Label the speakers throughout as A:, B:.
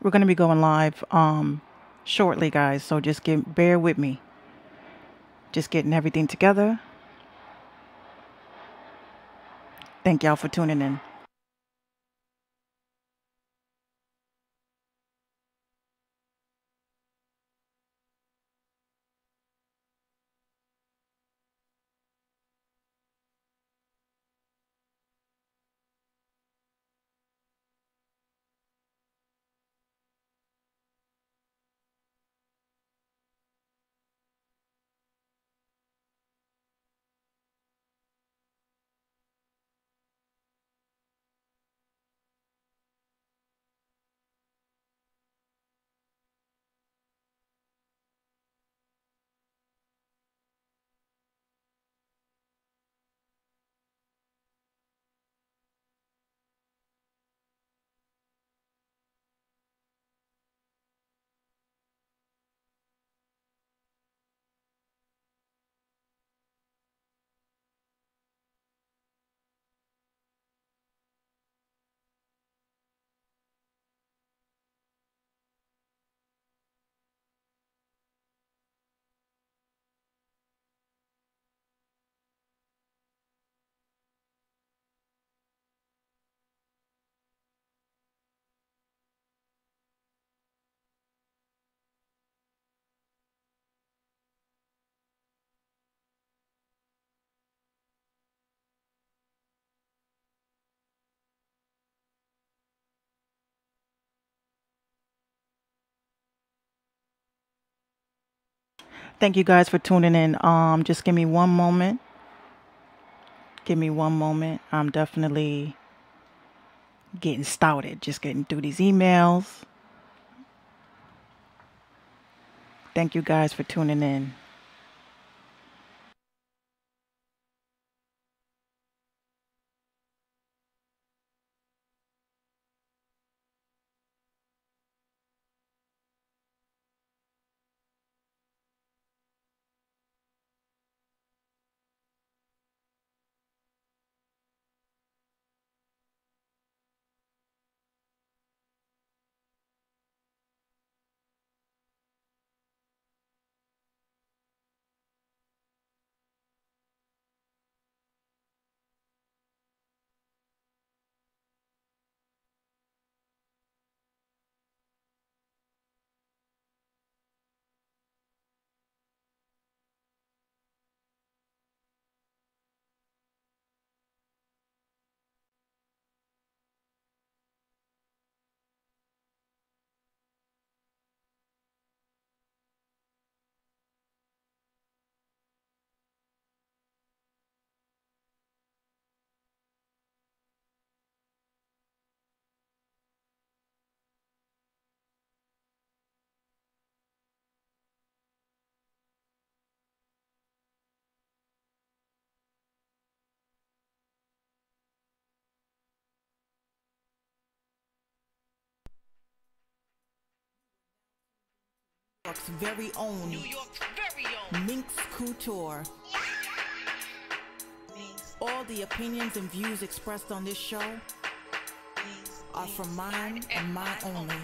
A: We're going to be going live shortly, guys. So just bear with me. Just getting everything together. Thank y'all for tuning in. Thank you guys for tuning in. Just give me one moment. Give me one moment. I'm definitely getting started. Just getting through these emails. Thank you guys for tuning in. York's very own, Minx Couture. All the opinions and views expressed on this show are from mine and mine only.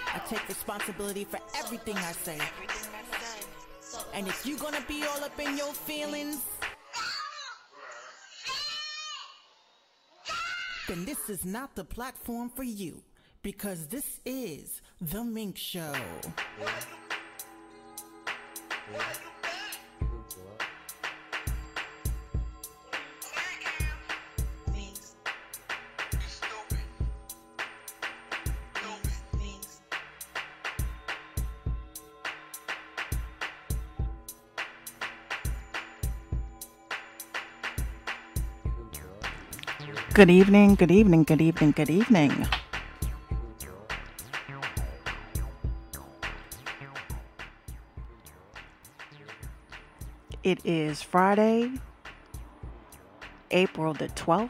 A: I take responsibility for everything I say. And if you're gonna be all up in your feelings, then this is not the platform for you. Because this is The Minx Show. Good evening, good evening, good evening, good evening. It is Friday, April the 12th.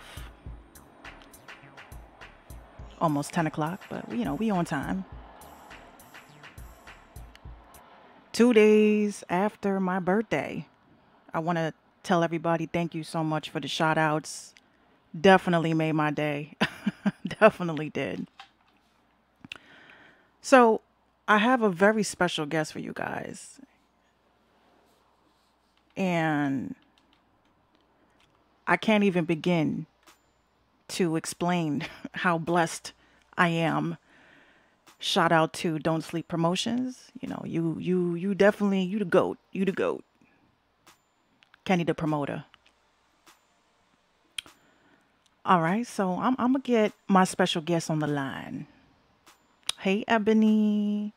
A: Almost 10 o'clock, but we on time. 2 days after my birthday. I want to tell everybody thank you so much for the shout outs. Definitely made my day. Definitely did. So I have a very special guest for you guys. And I can't even begin to explain how blessed I am. Shout out to Don't Sleep Promotions. You know, you definitely you the goat. You the goat. Kenny the promoter. All right, so I'm gonna get my special guest on the line. Hey Ebony.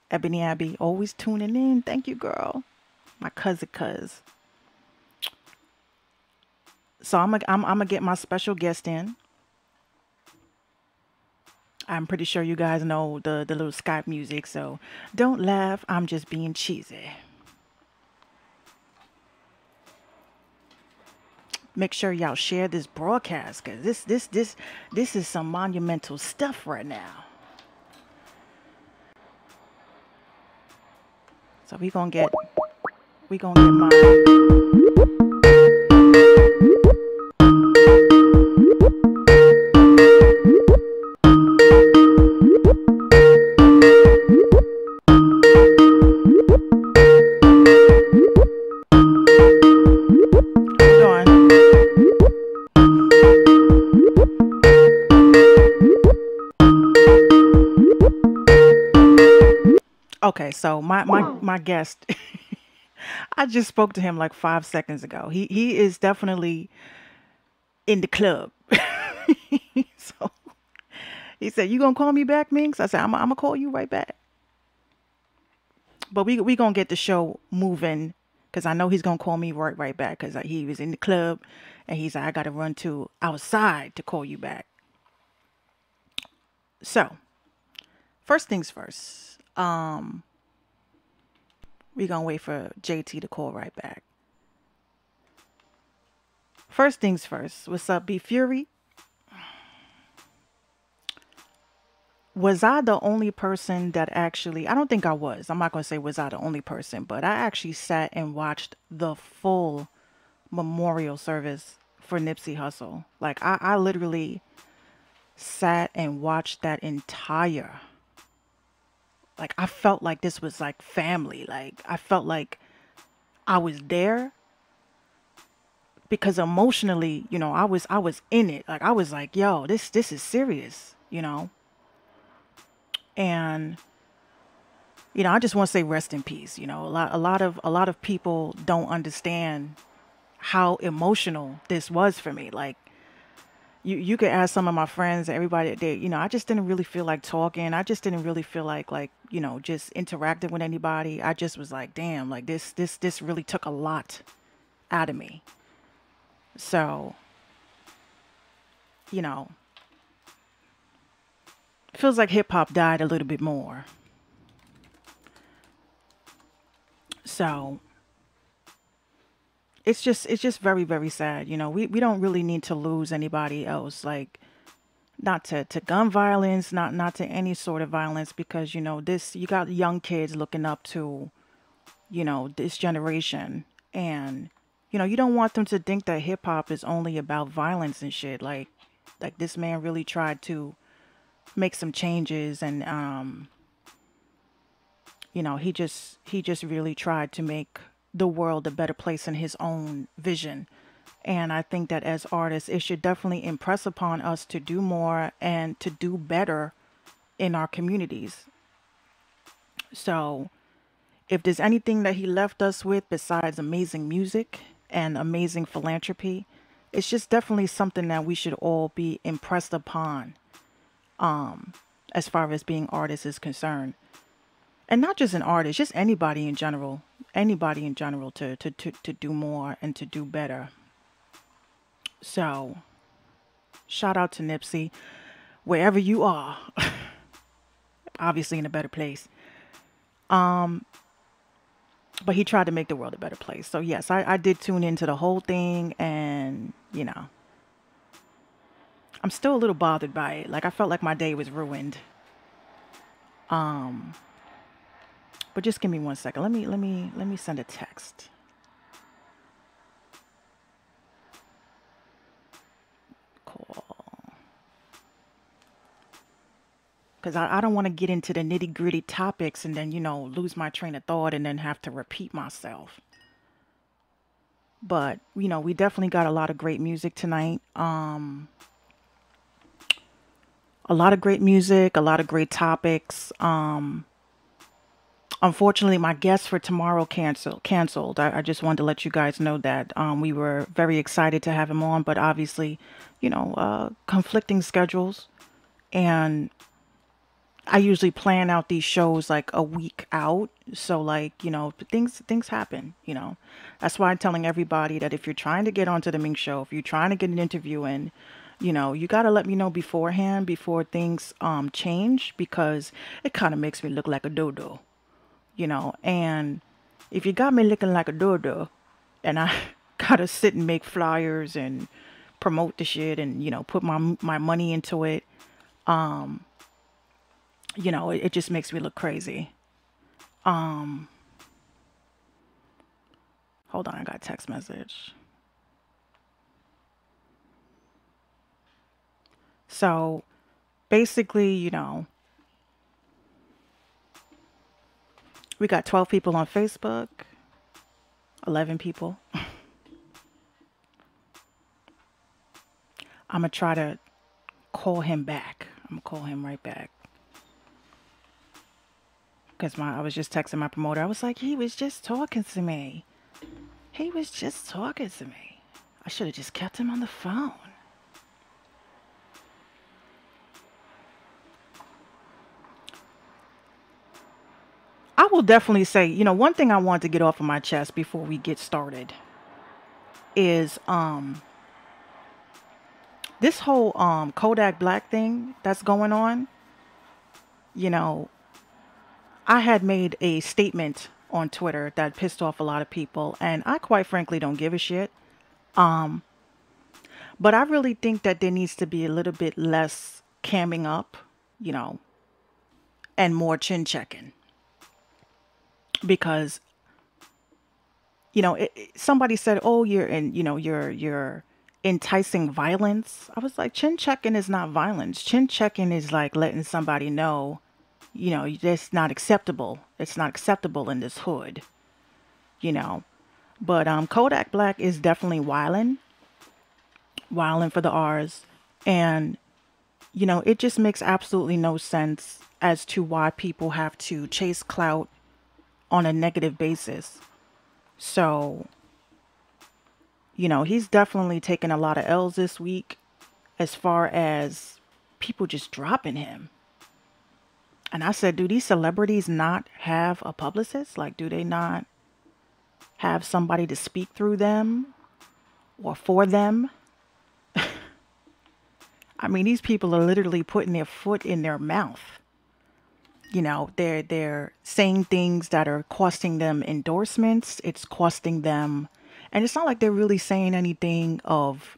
A: Ebony Abby, always tuning in. Thank you, girl. My cousin cuz. So I'm gonna get my special guest in. I'm pretty sure you guys know the little Skype music, so don't laugh. I'm just being cheesy. Make sure y'all share this broadcast, cause this is some monumental stuff right now. So we gonna get my hold on. Okay, so my guest, I just spoke to him like 5 seconds ago. He is definitely in the club. So he said, "You gonna call me back, Minx?" I said, I'm gonna call you right back." But we gonna get the show moving because I know he's gonna call me right back because he was in the club and he's like, "I gotta run to outside to call you back." So first things first, we gonna wait for JT to call right back. First things first, what's up, B Fury? Was I the only person that actually, I don't think I was. I'm not going to say was I the only person, but I actually sat and watched the full memorial service for Nipsey Hussle. Like, I literally sat and watched that entire, like, I felt like this was like family. Like, I felt like I was there because emotionally, you know, I was in it. Like, I was like, yo, this is serious, you know? And you know, I just want to say rest in peace. You know, a lot of people don't understand how emotional this was for me. Like you could ask some of my friends, everybody, they, you know, I just didn't really feel like talking. I just didn't really feel like, you know, just interacting with anybody. I just was like, damn, like this really took a lot out of me. So, you know, feels like hip hop died a little bit more. So it's just very, very sad. You know, we don't really need to lose anybody else. Like not to gun violence, not to any sort of violence, because you know this, you got young kids looking up to, you know, this generation, and you know you don't want them to think that hip hop is only about violence and shit. Like this man really tried to make some changes, and you know, he just really tried to make the world a better place in his own vision. And I think that as artists, it should definitely impress upon us to do more and to do better in our communities. So, if there's anything that he left us with besides amazing music and amazing philanthropy, it's just definitely something that we should all be impressed upon as far as being artists is concerned. And not just an artist, just anybody in general to do more and to do better. So shout out to Nipsey, wherever you are, obviously in a better place. But he tried to make the world a better place. So yes, I did tune into the whole thing, and you know, I'm still a little bothered by it. Like I felt like my day was ruined. But just give me 1 second. Let me send a text. Call. because I don't want to get into the nitty gritty topics and then, lose my train of thought and then have to repeat myself. But, we definitely got a lot of great music tonight. A lot of great music, a lot of great topics. Unfortunately, my guest for tomorrow canceled. I just wanted to let you guys know that we were very excited to have him on, but obviously, conflicting schedules. And I usually plan out these shows like a week out. So like, things happen, That's why I'm telling everybody that if you're trying to get onto the Minx Show, if you're trying to get an interview in, you got to let me know beforehand before things change, because it kind of makes me look like a dodo, and if you got me looking like a dodo and I got to sit and make flyers and promote the shit and, put my money into it, it just makes me look crazy. Hold on, I got a text message. So basically, we got 12 people on Facebook, 11 people. I'm going to try to call him back. I'm going to call him right back. Because I was just texting my promoter. I was like, he was just talking to me. He was just talking to me. I should have just kept him on the phone. I will definitely say, one thing I want to get off of my chest before we get started is this whole Kodak Black thing that's going on. I had made a statement on Twitter that pissed off a lot of people, and I quite frankly don't give a shit. But I really think that there needs to be a little bit less camming up, and more chin checking. Because, somebody said, "Oh, you're enticing violence." I was like, chin checking is not violence. Chin checking is like letting somebody know, that's not acceptable. It's not acceptable in this hood, But Kodak Black is definitely wilding for the R's. And, it just makes absolutely no sense as to why people have to chase clout on a negative basis. So, he's definitely taken a lot of L's this week as far as people just dropping him. And I said, do these celebrities not have a publicist? Like, do they not have somebody to speak through them or for them? I mean, these people are literally putting their foot in their mouth. They're saying things that are costing them endorsements. It's costing them, and it's not like they're really saying anything of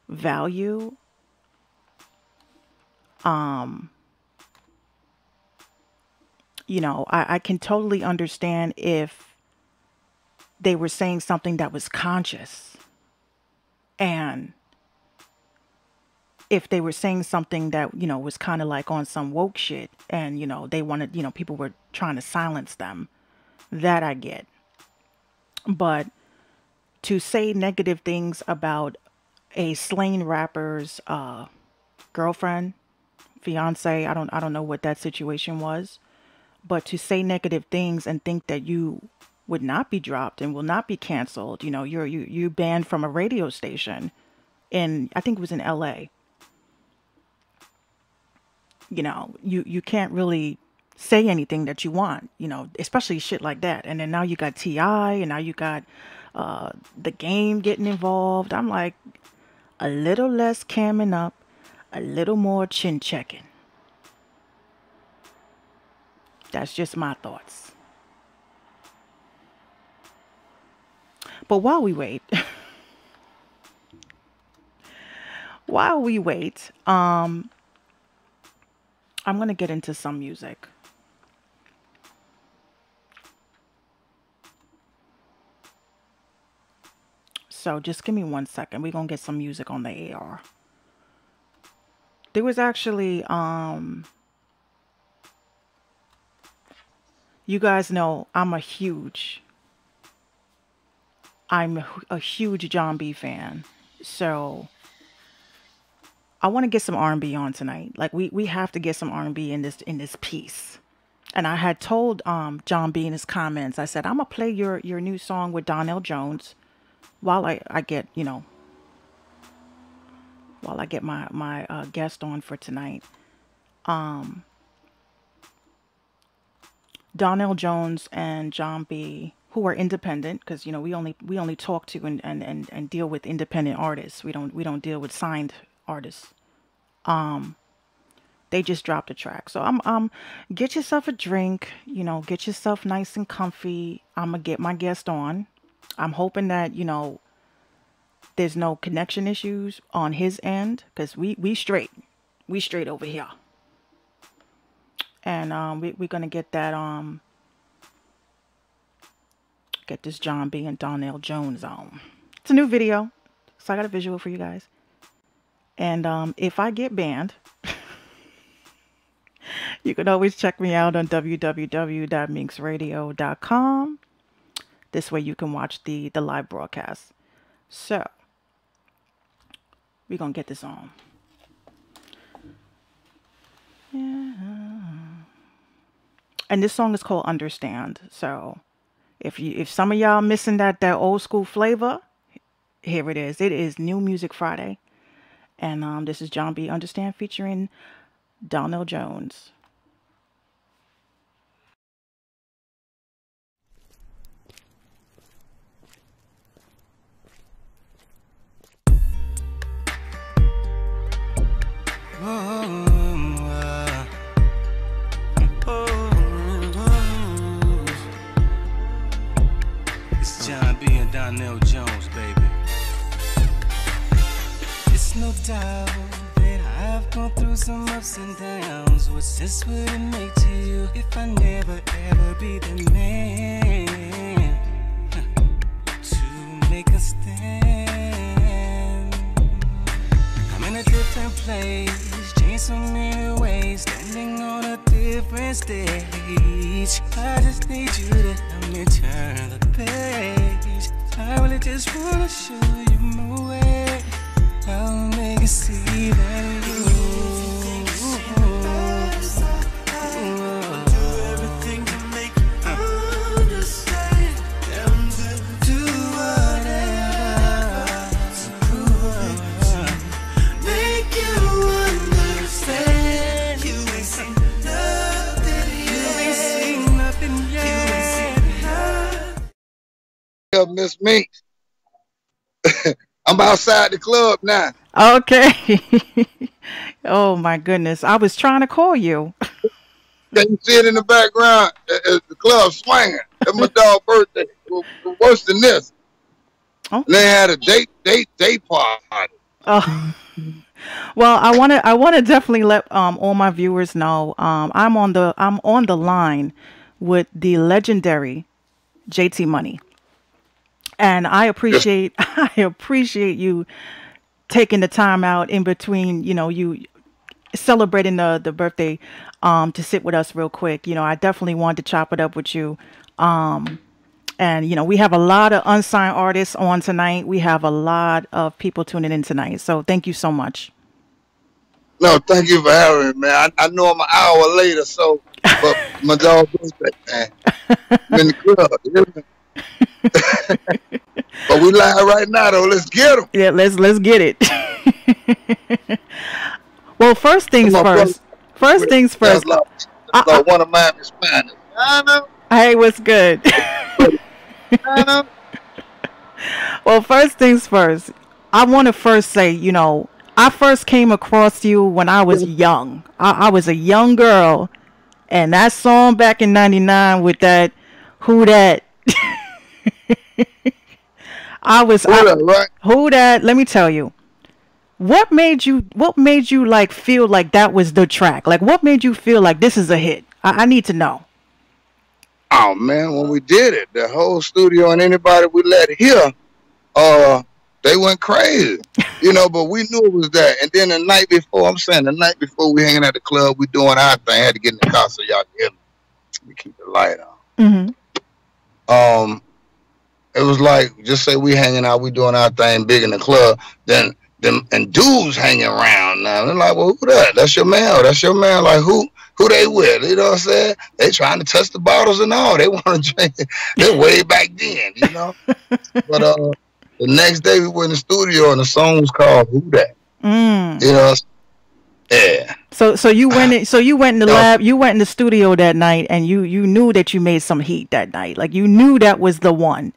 A: value. I can totally understand if they were saying something that was conscious, and if they were saying something that, was kind of like on some woke shit and, they wanted, people were trying to silence them, that I get. But to say negative things about a slain rapper's girlfriend, fiance, I don't know what that situation was, but to say negative things and think that you would not be dropped and will not be canceled, you're banned from a radio station in, I think it was in LA. You can't really say anything that you want, especially shit like that. And then now you got T.I. and now you got the game getting involved. I'm like, a little less camming up, a little more chin checking. That's just my thoughts. But while we wait, I'm going to get into some music. So just give me 1 second. We're going to get some music on the AR. There was actually you guys know I'm a huge John B fan. So I want to get some R&B on tonight. Like we have to get some R&B in this piece. And I had told John B in his comments, I said, I'm gonna play your new song with Donnell Jones while I get, while I get my guest on for tonight. Donnell Jones and John B, who are independent, because we only talk to and deal with independent artists. We don't deal with signed artists. They just dropped a track. So I'm get yourself a drink, get yourself nice and comfy. I'm gonna get my guest on. I'm hoping that, there's no connection issues on his end, because we straight over here. And we're gonna get that get this John B and Donnell Jones on. It's a new video, so I got a visual for you guys. And if I get banned, you can always check me out on www.minxradio.com. This way you can watch the live broadcast. So we're gonna get this on. Yeah. And this song is called Understand. So if some of y'all missing that old school flavor, here it is. It is New Music Friday. And this is John B. Understand featuring Donnell Jones.
B: It's John B. and Donnell Jones, baby. It's no doubt that I've gone through some ups and downs. What's this would it make to you if I never ever be the man to make a stand? I'm in a different place, changed so many ways, standing on a different stage. I just need you to help me turn the page. I really just wanna show you my way. I'll make you see that you do everything to make you understand. I'm to do whatever to make you understand. You ain't seen nothing yet. You ain't seen nothing yet.
C: Miss Minx. I'm outside the club now.
A: Okay. Oh my goodness. I was trying to call you.
C: Can you see it in the background? The club swinging. That's my dog's birthday. Worse than this.
A: Oh.
C: They had a date party.
A: Oh. Well, I wanna definitely let all my viewers know I'm on the line with the legendary JT Money. And I appreciate you taking the time out in between, you celebrating the birthday to sit with us real quick. I definitely wanted to chop it up with you. And we have a lot of unsigned artists on tonight. We have a lot of people tuning in tonight. So thank you so much.
C: No, thank you for having me, man. I know I'm an hour later, so but my dog's birthday, man. I'm in the club. You hear me? But we live right now, though. Let's get them.
A: Yeah, let's get it. Well, first things first. First things first.
C: Like one of Miami's finest. I know.
A: Hey, what's good?
C: I know.
A: Well, first things first. I want to first say, I first came across you when I was young. I was a young girl, and that song back in '99 with that "Who Dat." Who that? Let me tell you. What made you like feel like that was the track? Like, what made you feel like this is a hit? I need to know.
C: Oh man, when we did it, the whole studio and anybody we let hear, they went crazy, but we knew it was that. And then the night before we hanging at the club, we doing our thing. I had to get in the car so y'all can hear me. We keep the light on.
A: Mm-hmm.
C: It was like, just say we hanging out, we doing our thing big in the club, then them and dudes hanging around now. They're like, well, who that? That's your man. Oh, that's your man. Like, who they with? You know what I'm saying? They trying to touch the bottles and all. They want to drink. They're way back then, you know. But the next day we were in the studio and the song was called "Who That." You know. Yeah.
A: So you went in the lab, you went in the studio that night, and you knew that you made some heat that night. Like, you knew that was the one.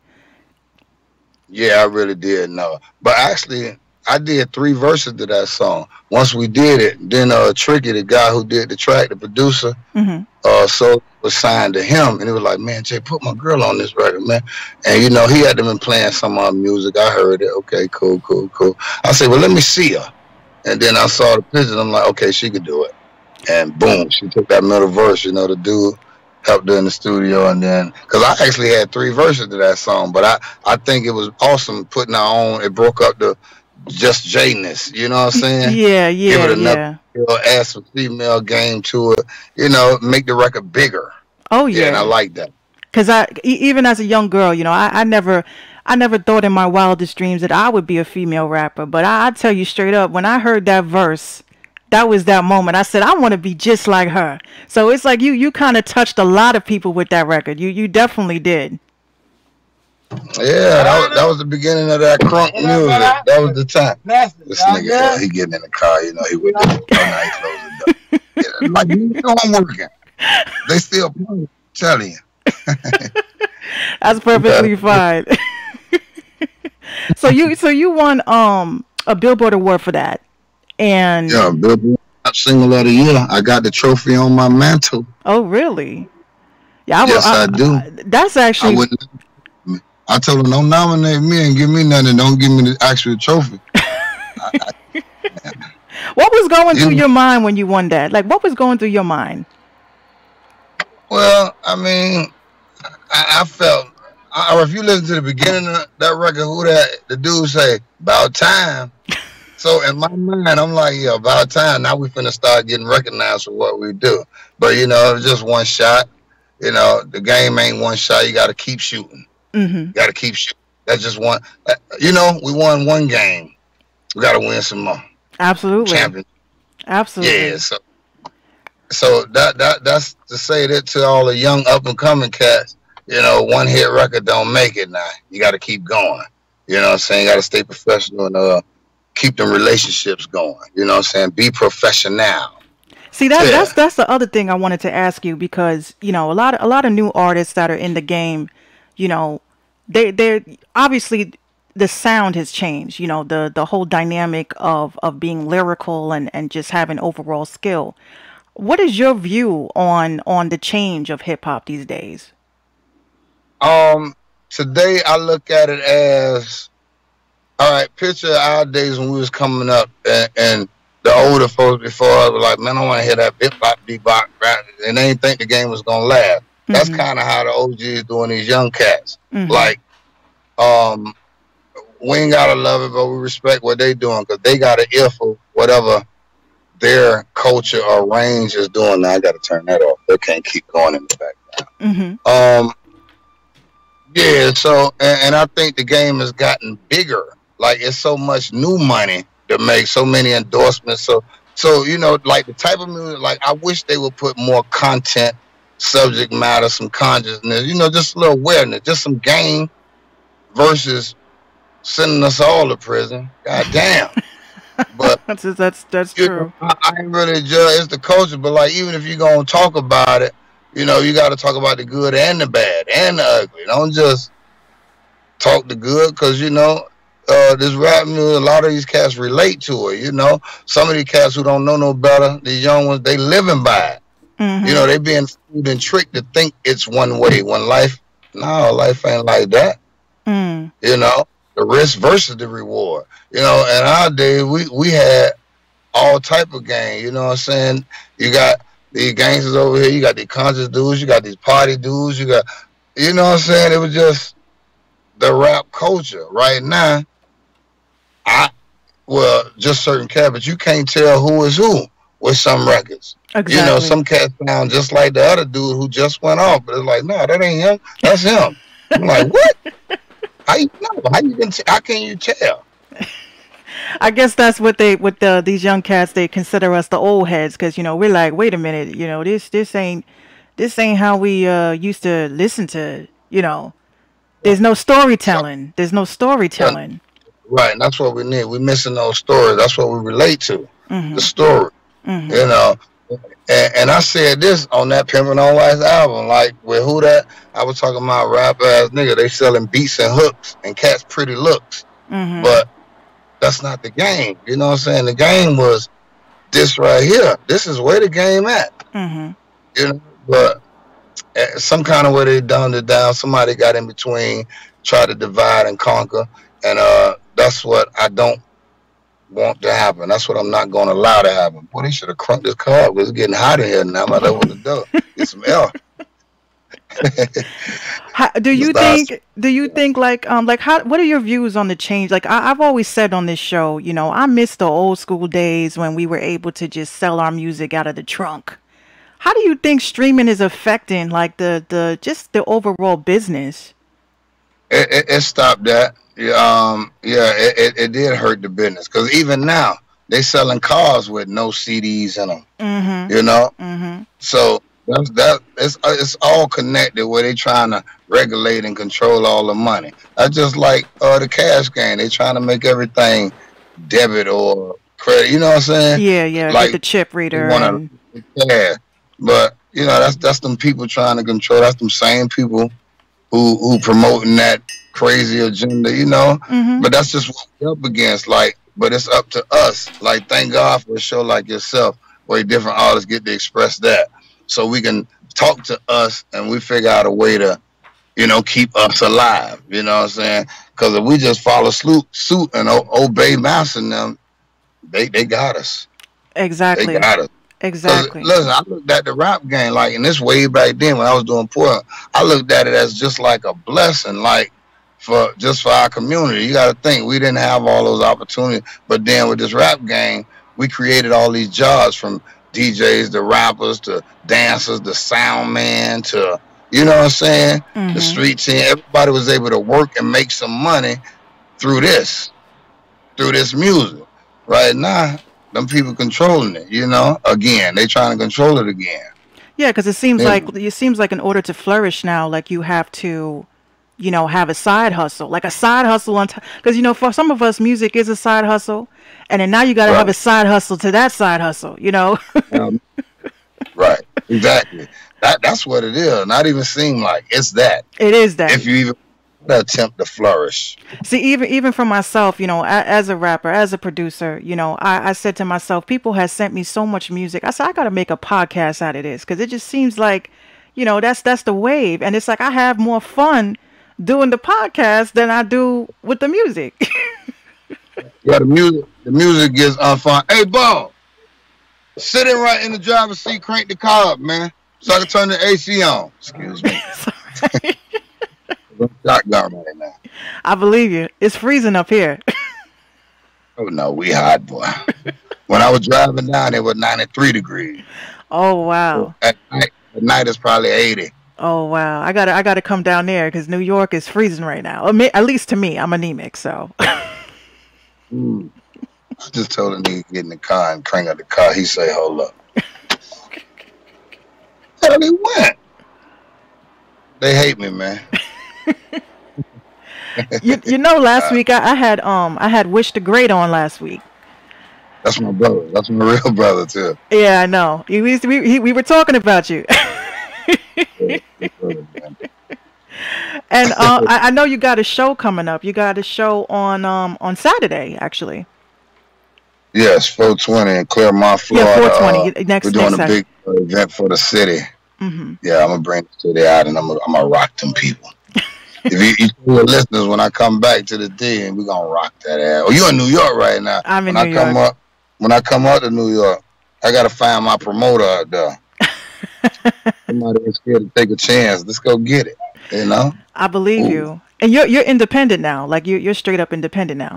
C: Yeah, I really did know. But actually, I did 3 verses to that song. Once we did it, then Tricky, the guy who did the track, the producer, so was signed to him, and he was like, "Man, Jay, put my girl on this record, man." And you know, he had been playing some of our music. I heard it. Okay, cool. I said, "Well, let me see her." And then I saw the picture. I'm like, "Okay, she could do it." And boom, she took that middle verse. You know, the dude helped her in the studio, and then because I actually had 3 verses to that song, but I think it was awesome putting our own. It broke up the just J-ness, you know what I'm saying?
A: Yeah.
C: Give it another, add some female game to it, you know, make the record bigger.
A: Oh yeah,
C: and I like that.
A: Because even as a young girl, you know, I never thought in my wildest dreams that I would be a female rapper. But I tell you straight up, when I heard that verse, that was that moment. I said, I want to be just like her. So it's like you kind of touched a lot of people with that record. You definitely did.
C: Yeah, that was the beginning of that crunk music. That was the time. This nigga, he getting in the car, you know, he went there. Now he closed the door. Like, you know I'm working. They still playing, telling you.
A: That's perfectly fine. So you won a Billboard award for that. And
C: yeah, Billboard Single of the Year. I got the trophy on my mantle.
A: Oh, really? Yeah,
C: I do.
A: That's actually.
C: I told him, don't nominate me and give me nothing. Don't give me the actual trophy.
A: What was going through your mind when you won that? Like, what was going through your mind?
C: Well, I mean, I felt, if you listen to the beginning of that record, who that, the dude say, about time. So in my mind, I'm like, yeah, about time. Now we finna start getting recognized for what we do. But, you know, it was just one shot. You know, the game ain't one shot. You got to keep shooting. You got to keep shooting. That's just one. You know, we won one game. We got to win some more.
A: Absolutely.
C: Champion.
A: Absolutely.
C: Yeah. So that's to say that to all the young up and coming cats. You know, one hit record don't make it now. You got to keep going. You know what I'm saying? You got to stay professional and keep them relationships going. You know what I'm saying? Be professional.
A: See, that's the other thing I wanted to ask you, because, you know, a lot of new artists that are in the game, you know, they're obviously the sound has changed, you know, the whole dynamic of being lyrical and just having overall skill. What is your view on the change of hip hop these days?
C: Today I look at it as, all right, picture our days when we was coming up and the older folks before us were like, man, I want to hear that bebop, bebop, rap, and they didn't think the game was gonna last. That's kind of how the OGs doing these young cats. Like, we ain't gotta love it, but we respect what they doing because they got an ear for whatever their culture or range is doing. Now I gotta turn that off. They can't keep going in the background. Yeah. So, and I think the game has gotten bigger. Like, it's so much new money to make, so many endorsements. So you know, like the type of music. Like, I wish they would put more content, subject matter, some consciousness, you know, just a little awareness, just some game versus sending us all to prison. God damn. But
A: that's true.
C: Know, I ain't really judge, it's the culture, but like, even if you're gonna talk about it, you know, you gotta talk about the good and the bad and the ugly. Don't just talk the good, because you know, this rap music, a lot of these cats relate to it, you know. Some of these cats who don't know no better, these young ones, they living by it. You know, they being fooled and tricked to think it's one way. When life ain't like that. You know, the risk versus the reward. You know, in our day, we had all type of gang. You know what I'm saying? You got these gangsters over here. You got these conscious dudes. You got these party dudes. You got, you know what I'm saying? It was just the rap culture. Right now, just certain cats, but you can't tell who is who with some records. You know,
A: Exactly.
C: some cats sound just like the other dude who just went off, but it's like, no, that ain't him. That's him. I'm like, what? How you know? How can you tell?
A: I guess that's what these young cats, they consider us the old heads, because we're like, wait a minute, this ain't how we used to listen to. There's no
C: So,
A: storytelling. There's no
C: yeah,
A: storytelling.
C: right, and that's what we need. We're missing those stories. That's what we relate to, the
A: Mhm.
C: story. You
A: Mhm.
C: know, and I said this on that Pimpin' on Wax album, like with who that I was talking about, rap ass nigga. They selling beats and hooks and cats pretty looks,
A: Mhm.
C: but that's not the game. You know what I'm saying? The game was this right here. This is where the game at.
A: Mhm.
C: You know, but some kind of way they dumbed it down. Somebody got in between, tried to divide and conquer, and that's what I don't want to happen. That's what I'm not going to allow to happen. Boy, they should have crunked this car up. It's getting hot in here now. I'm about to open the door, get some air.
A: Do you
C: Besides,
A: think? Do you think like how? What are your views on the change? Like I've always said on this show, I miss the old school days when we were able to just sell our music out of the trunk. How do you think streaming is affecting like the just the overall business?
C: it stopped that. Yeah, yeah, it did hurt the business because even now they selling cars with no CDs in them.
A: Mhm.
C: You know,
A: Mhm.
C: so it's all connected where they trying to regulate and control all the money. That's just like the cash game. They trying to make everything debit or credit. You know what I'm saying?
A: Yeah, yeah. Get
C: Like
A: the chip
C: they
A: reader
C: want
A: and.
C: to, yeah. But that's them people trying to control. That's them same people who promoting that crazy agenda.
A: Mhm.
C: But that's just what we're up against. Like, but it's up to us. Like, thank God for a show like yourself where different artists get to express that, so we can talk to us and we figure out a way to keep us alive. You know what I'm saying? Because if we just follow suit and obey master and them, they got us. They
A: Exactly.
C: got us. Because
A: Exactly.
C: listen, I looked at the rap game like, and this way back then when I was doing poor, I looked at it as just like a blessing, like for our community. You got to think we didn't have all those opportunities, but then with this rap game, we created all these jobs from DJs to rappers to dancers to sound man to what I'm saying, the
A: Mhm.
C: street team. Everybody was able to work and make some money through this music. Right now, them people controlling it. Again, they trying to control it again.
A: Yeah, because
C: Yeah.
A: it seems like in order to flourish now, like you have to, have a side hustle, like a side hustle on top. Because for some of us, music is a side hustle, and then now you got to have
C: Right.
A: a side hustle to that side hustle.
C: Um, right. Exactly. That's what it is. Not even seem like it's that.
A: It is that.
C: If you even attempt to flourish.
A: See, even for myself, as a rapper, as a producer, I said to myself, people have sent me so much music. I said, I got to make a podcast out of this because it just seems like, that's the wave. And it's like I have more fun doing the podcast than I do with the music.
C: Yeah, the music gets unfun. Hey, Bob, sitting right in the driver's seat, crank the car up, man, so I can turn the AC on. Excuse me.
A: Sorry.
C: I'm shotgun right now.
A: I believe you. It's freezing up here.
C: Oh no, we hot, boy. When I was driving down, it was 93 degrees.
A: Oh wow.
C: At night it's probably 80.
A: Oh wow. I gotta come down there because New York is freezing right now. At least to me, I'm anemic, so.
C: Mm. I just told the nigga get in the car and crank up the car. He say, hold up. Hell, they went. They hate me, man.
A: Last week I had Wish the Great on last week.
C: That's my brother. That's my real brother too.
A: Yeah, I know. We were talking about you. And I know you got a show coming up. You got a show on Saturday, actually.
C: Yes, 420 in Claremont,
A: Yeah,
C: Florida.
A: 420 next
C: We're doing
A: next
C: a big event for the city.
A: Mm-hmm.
C: Yeah, I'm gonna bring the city out and I'm gonna rock them people. If you your listeners, when I come back to the D, and we're gonna rock that ass. Oh, you in New York right now?
A: I'm in
C: when
A: New
C: I come
A: York.
C: up, when I come up to New York, I gotta find my promoter out there. Somebody that's scared to take a chance. Let's go get it.
A: I believe
C: Ooh.
A: you. And you're independent now. Like you're straight up independent now.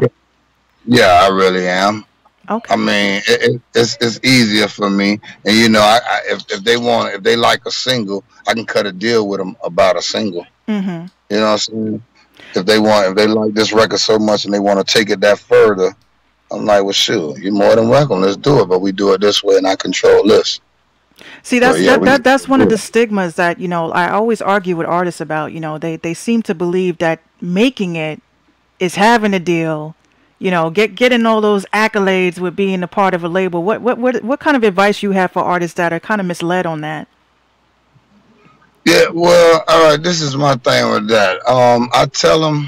C: Yeah, I really am. I
A: Okay.
C: mean, it's easier for me, and if if they like a single, I can cut a deal with them about a single.
A: Mm-hmm.
C: You know what I'm saying? If they like this record so much and they want to take it that further, I'm like, well, shoot, you're more than welcome. Let's do it, but we do it this way, and I control this.
A: See,
C: So yeah, we need
A: that's
C: to
A: one of
C: do
A: the
C: it.
A: stigmas that, I always argue with artists about. They seem to believe that making it is having a deal, getting all those accolades with being a part of a label. What kind of advice you have for artists that are kind of misled on that?
C: Yeah, well, all right. This is my thing with that. I tell them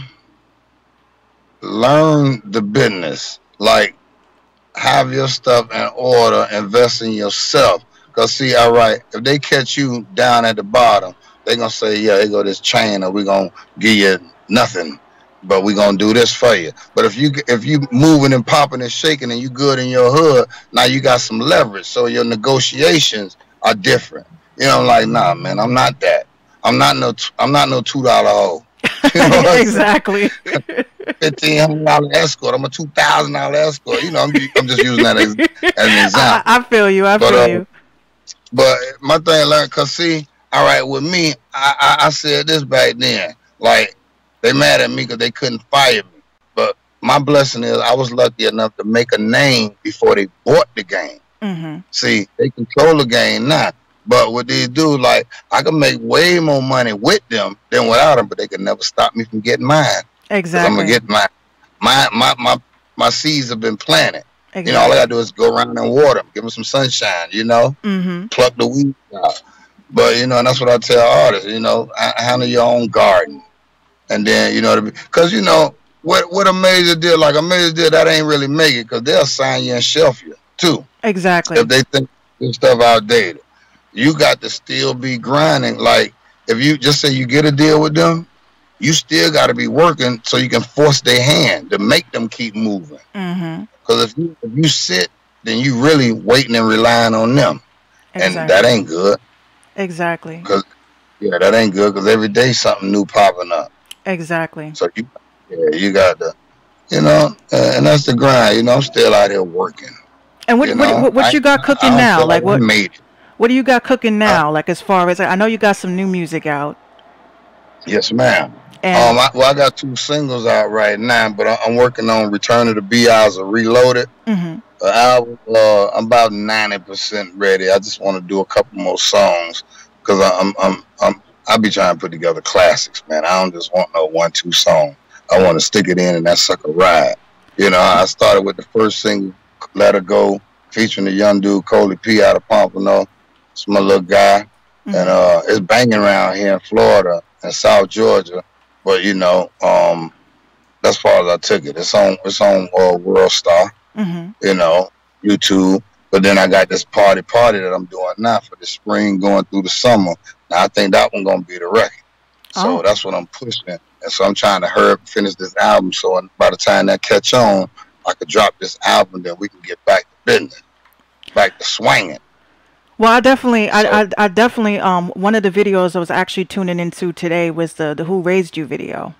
C: learn the business. Like have your stuff in order, invest in yourself. Cause see, all right, if they catch you down at the bottom, they gonna say, yeah, here go this chain, or we gonna give you nothing, but we gonna do this for you. But if you moving and popping and shaking and you good in your hood, now you got some leverage, so your negotiations are different. I'm like, nah, man, I'm not that. I'm not no $2 hoe. You know what I'm saying?
A: Exactly.
C: $1,500 escort. I'm a $2,000 escort. I'm just using that as an example.
A: I feel you. I
C: But
A: feel you.
C: but my thing learned, cause see, all right, with me, I said this back then. Like they mad at me because they couldn't fire me. But my blessing is I was lucky enough to make a name before they bought the game.
A: Hmm.
C: See, they control the game now. But what they do, like I can make way more money with them than without them, but they can never stop me from getting mine. Cause I'm gonna
A: Exactly.
C: get mine. My seeds have been planted. All I
A: Exactly.
C: gotta do is go around and water them, give them some sunshine.
A: Hmm.
C: Pluck the weeds out. But and that's what I tell artists. Handle your own garden, and then because what a major deal, like a major deal that ain't really make it, because they'll sign you and shelf you too if
A: Exactly.
C: they think this stuff outdated. You got to still be grinding. Like if you just say you get a deal with them, you still got to be working so you can force their hand to make them keep moving.
A: Hmm.
C: Because if you sit, then you really waiting and relying on them, and that
A: Exactly.
C: ain't good.
A: Exactly.
C: Cause yeah, that ain't good. Cause every day something new popping up.
A: Exactly.
C: So you got to, and that's the grind. I'm still out here working.
A: And what you got
C: I
A: cooking
C: don't
A: now?
C: feel like
A: Like
C: I made it.
A: what do you got cooking
C: Uh,
A: now? Like as far as I know, you got some new music out,
C: yes, ma'am.
A: and
C: I got two singles out right now, but I'm working on Return of the BI's or Reloaded
A: hmm
C: album. I'm about 90% ready. I just want to do a couple more songs because I be trying to put together classics, man. I don't just want no 1-2 song. I want to stick it in and that sucker ride. I started with the first single, Let Her Go, featuring the young dude Coley P out of Pompano. It's my little guy, and
A: hmm
C: it's banging around here in Florida and South Georgia. But that's far as I took it. It's on World Star,
A: hmm
C: you know, YouTube. But then I got this party that I'm doing now for the spring going through the summer. Now I think that one gonna be the record. So
A: oh,
C: that's what I'm pushing. And so I'm trying to hurry up, finish this album. So by the time that catch on, I could drop this album, then we can get back to business, back to swinging.
A: well,
C: So
A: I definitely, one of the videos I was actually tuning into today was the Who Raised You video.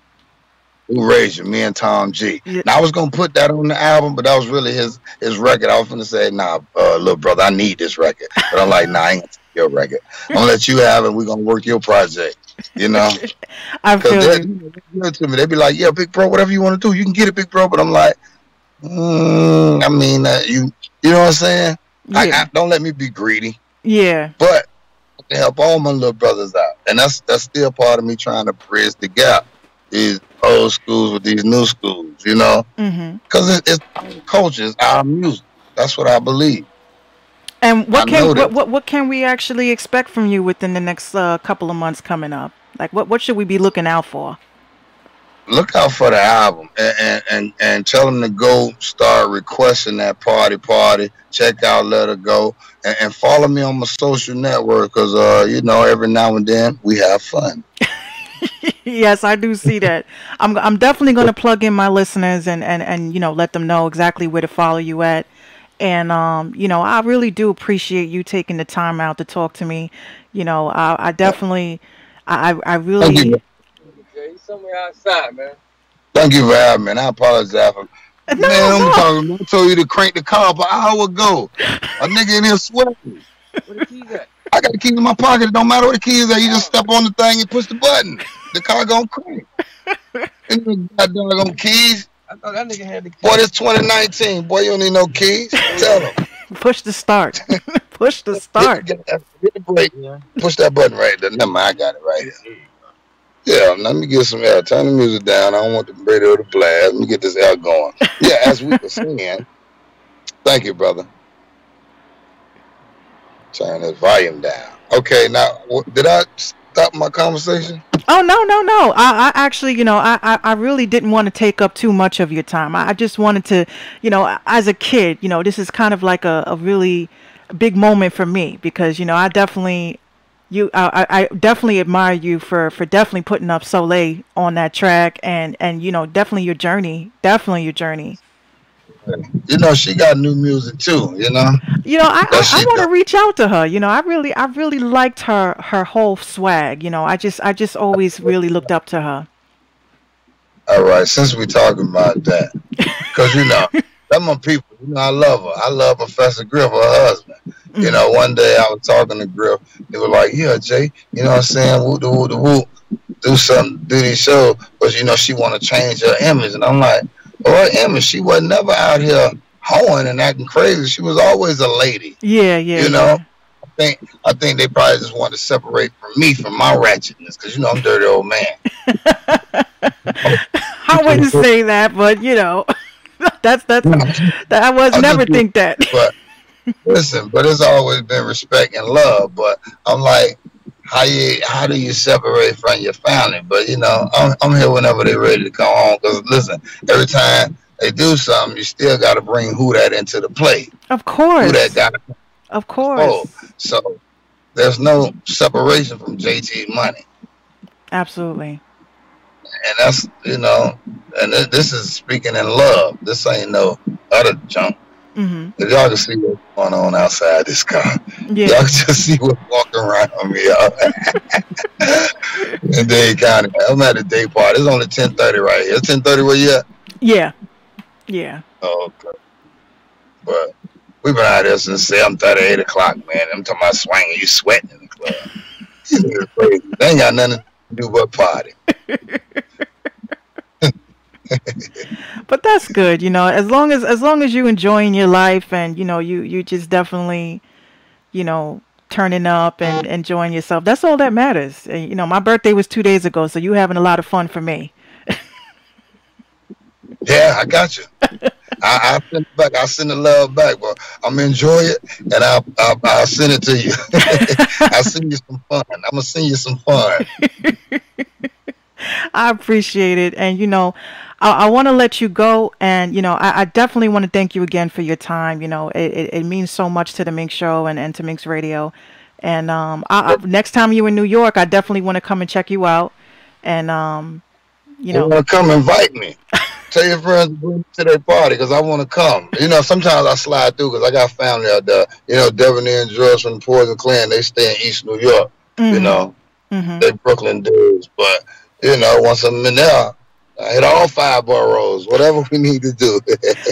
C: who raised you? Me and Tom G.
A: Yeah.
C: Now I was gonna put that on the album, but that was really his record. I was gonna say, nah, little brother, I need this record. But I'm like, nah, I ain't gonna take your record. I'm gonna let you have it. We're gonna work your project. You know,
A: I
C: because
A: feel
C: they're
A: you.
C: good to me. They be like, yeah, big bro, whatever you want to do, you can get it, big bro. But I'm like, I mean, you know what I'm saying?
A: Yeah.
C: I don't let me be greedy,
A: Yeah.
C: but I can help all my little brothers out, and that's still part of me trying to bridge the gap. These old schools with these new schools,
A: Hmm.
C: because it's our culture, it's our music. That's what I believe.
A: And
C: I know that.
A: what can we actually expect from you within the next couple of months coming up? Like what should we be looking out for?
C: Look out for the album, and tell them to go start requesting that party. Check out Let Her Go, and follow me on my social network, because every now and then we have fun.
A: Yes, I do see that. I'm definitely going to plug in my listeners and let them know exactly where to follow you at. And I really do appreciate you taking the time out to talk to me. I definitely I
C: Thank
A: really
C: you.
D: Jay, he's somewhere outside, man.
C: Thank you for having me. And I apologize for Man, I'm talking. I told you to crank the car up an hour ago. A nigga in here sweating.
D: Where the keys at?
C: I got the keys in my pocket. It don't matter where the keys are. You just step on the thing and push the button. The car gonna crank. And you got doggone keys.
D: I thought that nigga had the keys.
C: Boy, this 2019. Boy, you don't need no keys. Tell them.
A: Push the start. Push the start.
C: Get the brake.
D: Yeah.
C: Push that button right there. Never mind. I got it right here. Yeah, let me get some air. Turn the music down. I don't want the radio to blast. Let me get this air going. Yeah, as we were saying. Thank you, brother. Turn this volume down. Okay, now, did I stop my conversation?
A: Oh, no. I actually, I really didn't want to take up too much of your time. I just wanted to, as a kid, this is kind of like a really big moment for me because, I definitely, I definitely admire you for definitely putting up Soleil on that track and, definitely your journey.
C: She got new music too,
A: I want to reach out to her. I really liked her whole swag. I just always really looked up to her.
C: All right, since we talking about that, because that's my people. I love her. I love Professor Griff, her husband. One day I was talking to Griff. He was like, "Yeah, Jay, you know what I'm saying? Woo, woo, woo, do something, do these shows." But she want to change her image, and I'm like, "Oh, her image. She wasn't never out here hoeing and acting crazy. She was always a lady."
A: Yeah.
C: I think they probably just wanted to separate from me from my ratchetness because I'm a dirty old man.
A: I wouldn't say that, but that's I was never think that.
C: But listen, but it's always been respect and love. But I'm like, how do you separate from your family? But I'm here whenever they're ready to come home. Because listen, every time they do something, you still got to bring who that into the play.
A: Of course.
C: Who that got.
A: Of course.
C: So there's no separation from JT Money.
A: Absolutely.
C: And that's and this is speaking in love. This ain't no other junk.
A: Mm-hmm.
C: If y'all can see what's going on outside this car, y'all can just see what's walking around me, y'all. In Dade County, I'm at a day party. It's only 10:30 right here. 10:30 where you at?
A: Yeah.
C: Oh, okay. But we've been out here since 7:30, 8 o'clock, man. I'm talking about swinging. You sweating in the club. It's crazy. They ain't got nothing to do but party.
A: But that's good, as long as you enjoying your life and you just definitely turning up and enjoying yourself. That's all that matters. My birthday was 2 days ago, so you having a lot of fun for me.
C: Yeah, I got you. I send it back. I send the love back, but I'm enjoy it, and I'll send it to you. I'll send you some fun. I'm gonna send you some fun.
A: I appreciate it, and I want to let you go, and I definitely want to thank you again for your time. It means so much to the Minx Show and to Minx Radio, and next time you're in New York, I definitely want to come and check you out, and
C: you want to come invite me. Tell your friends to bring me to their party because I want to come. Sometimes I slide through because I got family out there. Devanir and George from the Poison Clan, they stay in East New York.
A: Mm-hmm.
C: They Brooklyn dudes, but once I'm in there, I hit all 5 boroughs, whatever we need to do.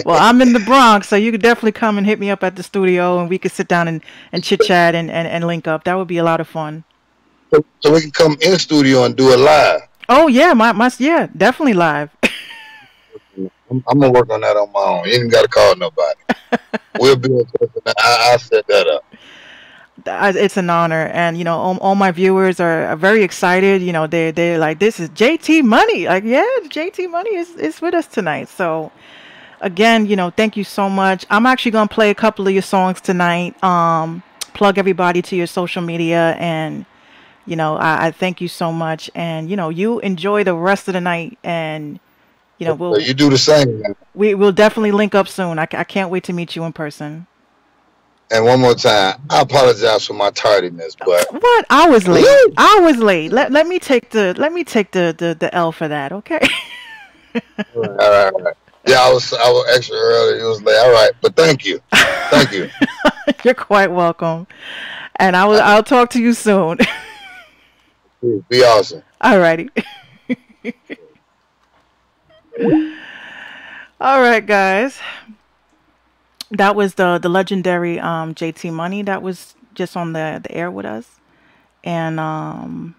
A: Well, I'm in the Bronx, so you could definitely come and hit me up at the studio, and we could sit down and chit chat and link up. That would be a lot of fun.
C: So we can come in the studio and do it live.
A: Oh yeah, yeah, definitely live.
C: I'm gonna work on that on my own. You ain't got to call nobody. We'll be in touch. I'll set that up.
A: It's an honor, and all my viewers are very excited. They're like, this is JT Money. Like, yeah, JT Money is with us tonight. So again, thank you so much. I'm actually gonna play a couple of your songs tonight. Plug everybody to your social media, and I thank you so much. And you enjoy the rest of the night, and you do the same. We'll definitely link up soon. I can't wait to meet you in person.
C: And one more time, I apologize for my tardiness, but
A: what? I was late. Let me take the L for that, okay?
C: All right. Yeah, I was extra early. It was late. All right, but thank you.
A: You're quite welcome. And I'll talk to you soon.
C: Be awesome.
A: All righty. All right, guys. That was the legendary JT Money that was just on the air with us. And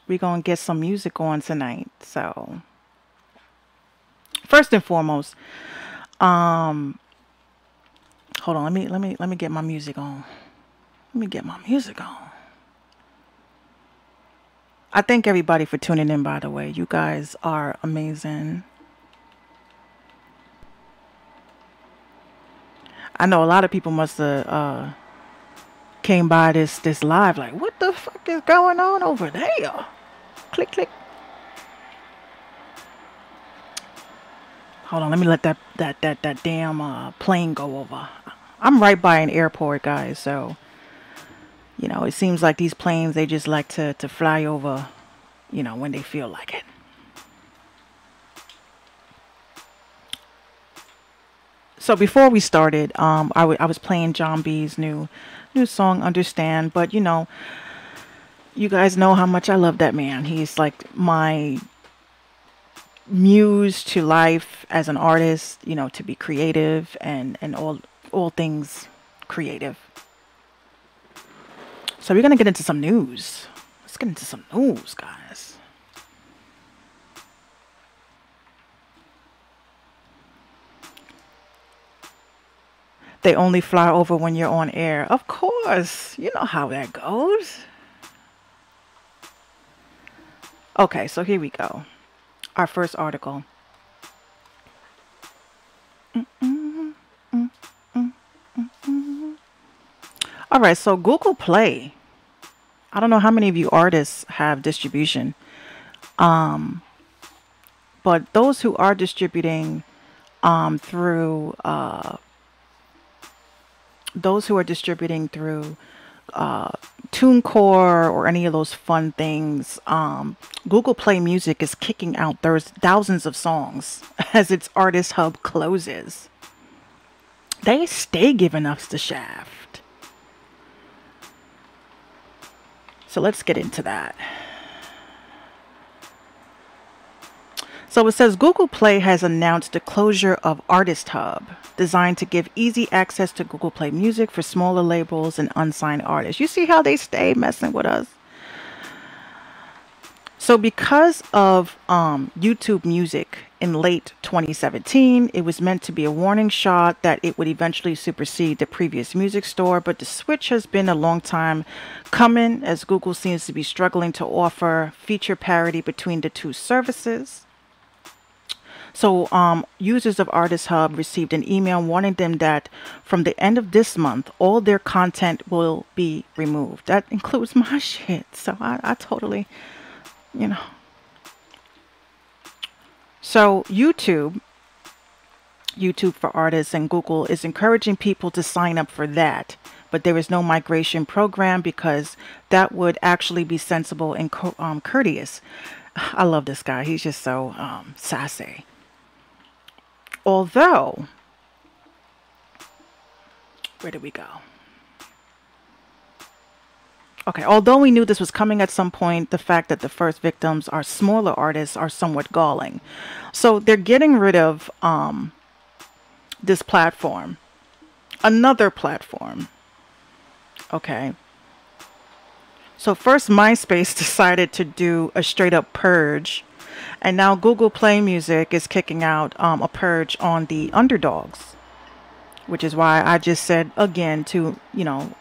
A: we're going to get some music on tonight. So, first and foremost, hold on, let me get my music on. Let me get my music on. I thank everybody for tuning in, by the way. You guys are amazing. I know a lot of people must have came by this live like, what the fuck is going on over there? Click, click. Hold on, let me let that damn plane go over. I'm right by an airport, guys, so you know, it seems like these planes, they just like to fly over, you know, when they feel like it. So before we started, I was playing John B's new song, Understand. But, you know, you guys know how much I love that man. He's like my muse to life as an artist, you know, to be creative and all things creative. So we're going to get into some news. Let's get into some news, guys. They only fly over when you're on air. Of course. You know how that goes. Okay, so here we go. Our first article. All right, so Google Play. I don't know how many of you artists have distribution. But those who are distributing through TuneCore or any of those fun things, Google Play Music is kicking out thousands of songs as its artist hub closes. They stay giving us the shaft. So let's get into that. So it says Google Play has announced the closure of Artist Hub, designed to give easy access to Google Play Music for smaller labels and unsigned artists. You see how they stay messing with us? So because of YouTube Music in late 2017, it was meant to be a warning shot that it would eventually supersede the previous music store, but the switch has been a long time coming as Google seems to be struggling to offer feature parity between the two services. So users of Artist Hub received an email warning them that from the end of this month, all their content will be removed. That includes my shit. So I totally, you know. So YouTube for Artists and Google is encouraging people to sign up for that. But there is no migration program because that would actually be sensible and courteous. I love this guy. He's just so sassy. Although, where did we go? Okay, although we knew this was coming at some point, the fact that the first victims are smaller artists are somewhat galling. So they're getting rid of this platform. Another platform. Okay. So first MySpace decided to do a straight up purge. And now Google Play Music is kicking out a purge on the underdogs. Which is why I just said again to, you know,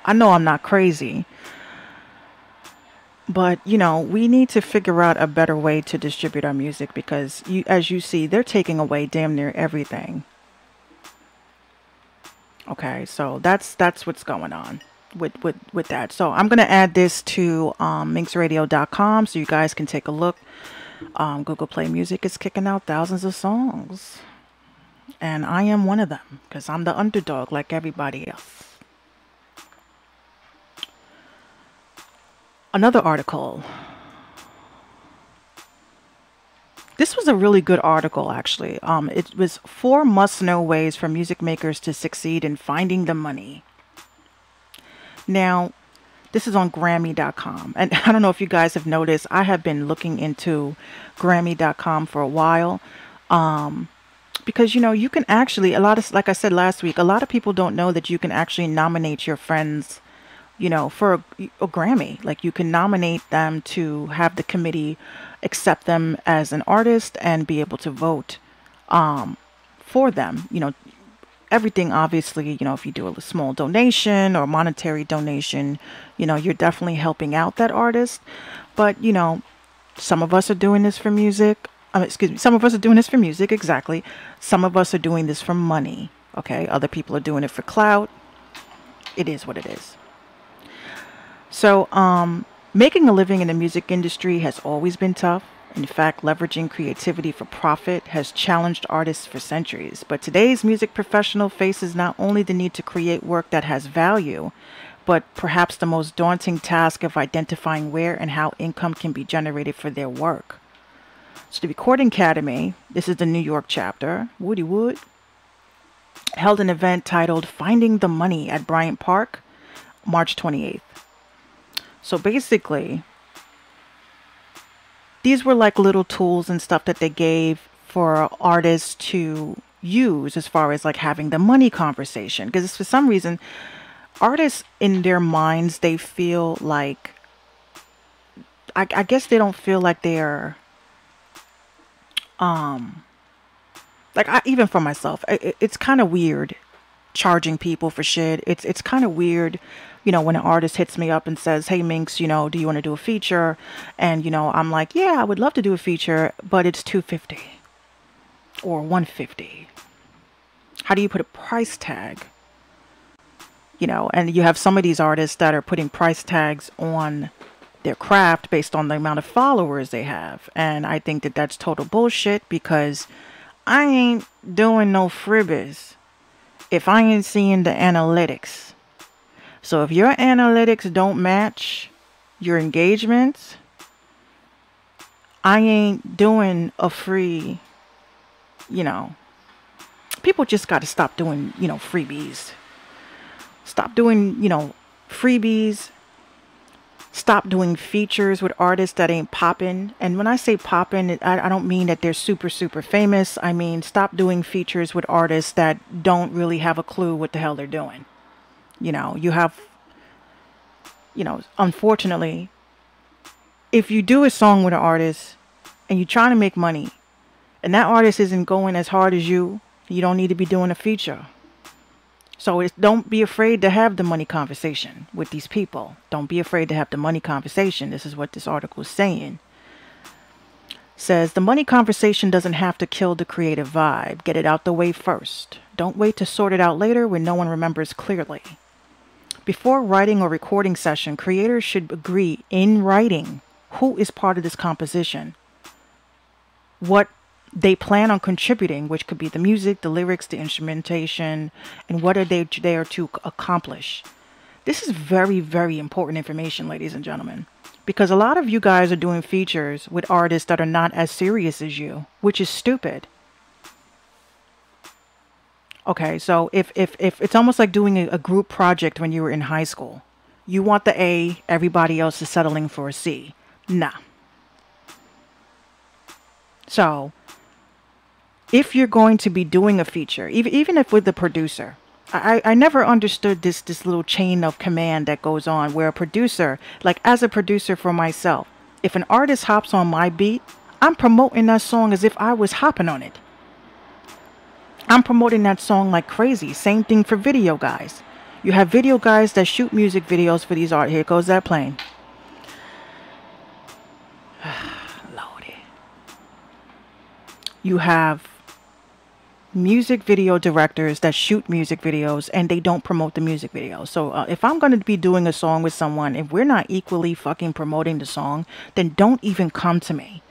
A: I know I'm not crazy. But, you know, we need to figure out a better way to distribute our music because, as you see, they're taking away damn near everything. Okay, so that's what's going on with that. So I'm going to add this to minxradio.com so you guys can take a look. Google Play Music is kicking out thousands of songs. And I am one of them because I'm the underdog like everybody else. Another article. This was a really good article, actually. It was 4 must-know ways for music makers to succeed in finding the money. Now, this is on Grammy.com. And I don't know if you guys have noticed, I have been looking into Grammy.com for a while. Because you can actually, a lot of, like I said last week, a lot of people don't know that you can actually nominate your friends, for a Grammy. Like, you can nominate them to have the committee accept them as an artist and be able to vote for them. Everything, obviously, if you do a small donation or monetary donation, you're definitely helping out that artist. But some of us are doing this for music. Excuse me, some of us are doing this for music, exactly. Some of us are doing this for money, okay? Other people are doing it for clout. It is what it is. So, making a living in the music industry has always been tough. In fact, leveraging creativity for profit has challenged artists for centuries. But today's music professional faces not only the need to create work that has value, but perhaps the most daunting task of identifying where and how income can be generated for their work. So the Recording Academy, this is the New York chapter, Woody Wood, held an event titled Finding the Money at Bryant Park, March 28th. So basically, these were like little tools and stuff that they gave for artists to use as far as like having the money conversation. Because for some reason, artists in their minds, they feel like, I guess they don't feel like they're, even for myself, it's kind of weird charging people for shit. It's kind of weird, when an artist hits me up and says, "Hey Minx, do you want to do a feature?" And I'm like, "Yeah, I would love to do a feature, but it's $250 or $150." How do you put a price tag? And you have some of these artists that are putting price tags on their craft based on the amount of followers they have. And I think that that's total bullshit, because I ain't doing no freebies if I ain't seeing the analytics. So if your analytics don't match your engagements, I ain't doing a free, people just got to stop doing, freebies. Stop doing, freebies. Stop doing features with artists that ain't popping. And when I say popping, I don't mean that they're super, super famous. I mean, stop doing features with artists that don't really have a clue what the hell they're doing. You have, unfortunately, if you do a song with an artist and you're trying to make money and that artist isn't going as hard as you don't need to be doing a feature. So don't be afraid to have the money conversation with these people. Don't be afraid to have the money conversation. This is what this article is saying. Says the money conversation doesn't have to kill the creative vibe. Get it out the way first. Don't wait to sort it out later when no one remembers clearly. Before writing or recording session, creators should agree in writing who is part of this composition, what they plan on contributing, which could be the music, the lyrics, the instrumentation, and what are they there to accomplish. This is very, very important information, ladies and gentlemen, because a lot of you guys are doing features with artists that are not as serious as you, which is stupid. Okay, so if it's almost like doing a group project when you were in high school. You want the A, everybody else is settling for a C. Nah. So if you're going to be doing a feature, even if with the producer, I never understood this little chain of command that goes on where a producer, like as a producer for myself, if an artist hops on my beat, I'm promoting that song as if I was hopping on it. I'm promoting that song like crazy. Same thing for video guys. You have video guys that shoot music videos for these art. Here goes that plane. Lordy. You have music video directors that shoot music videos and they don't promote the music video. So if I'm going to be doing a song with someone, if we're not equally fucking promoting the song, then don't even come to me.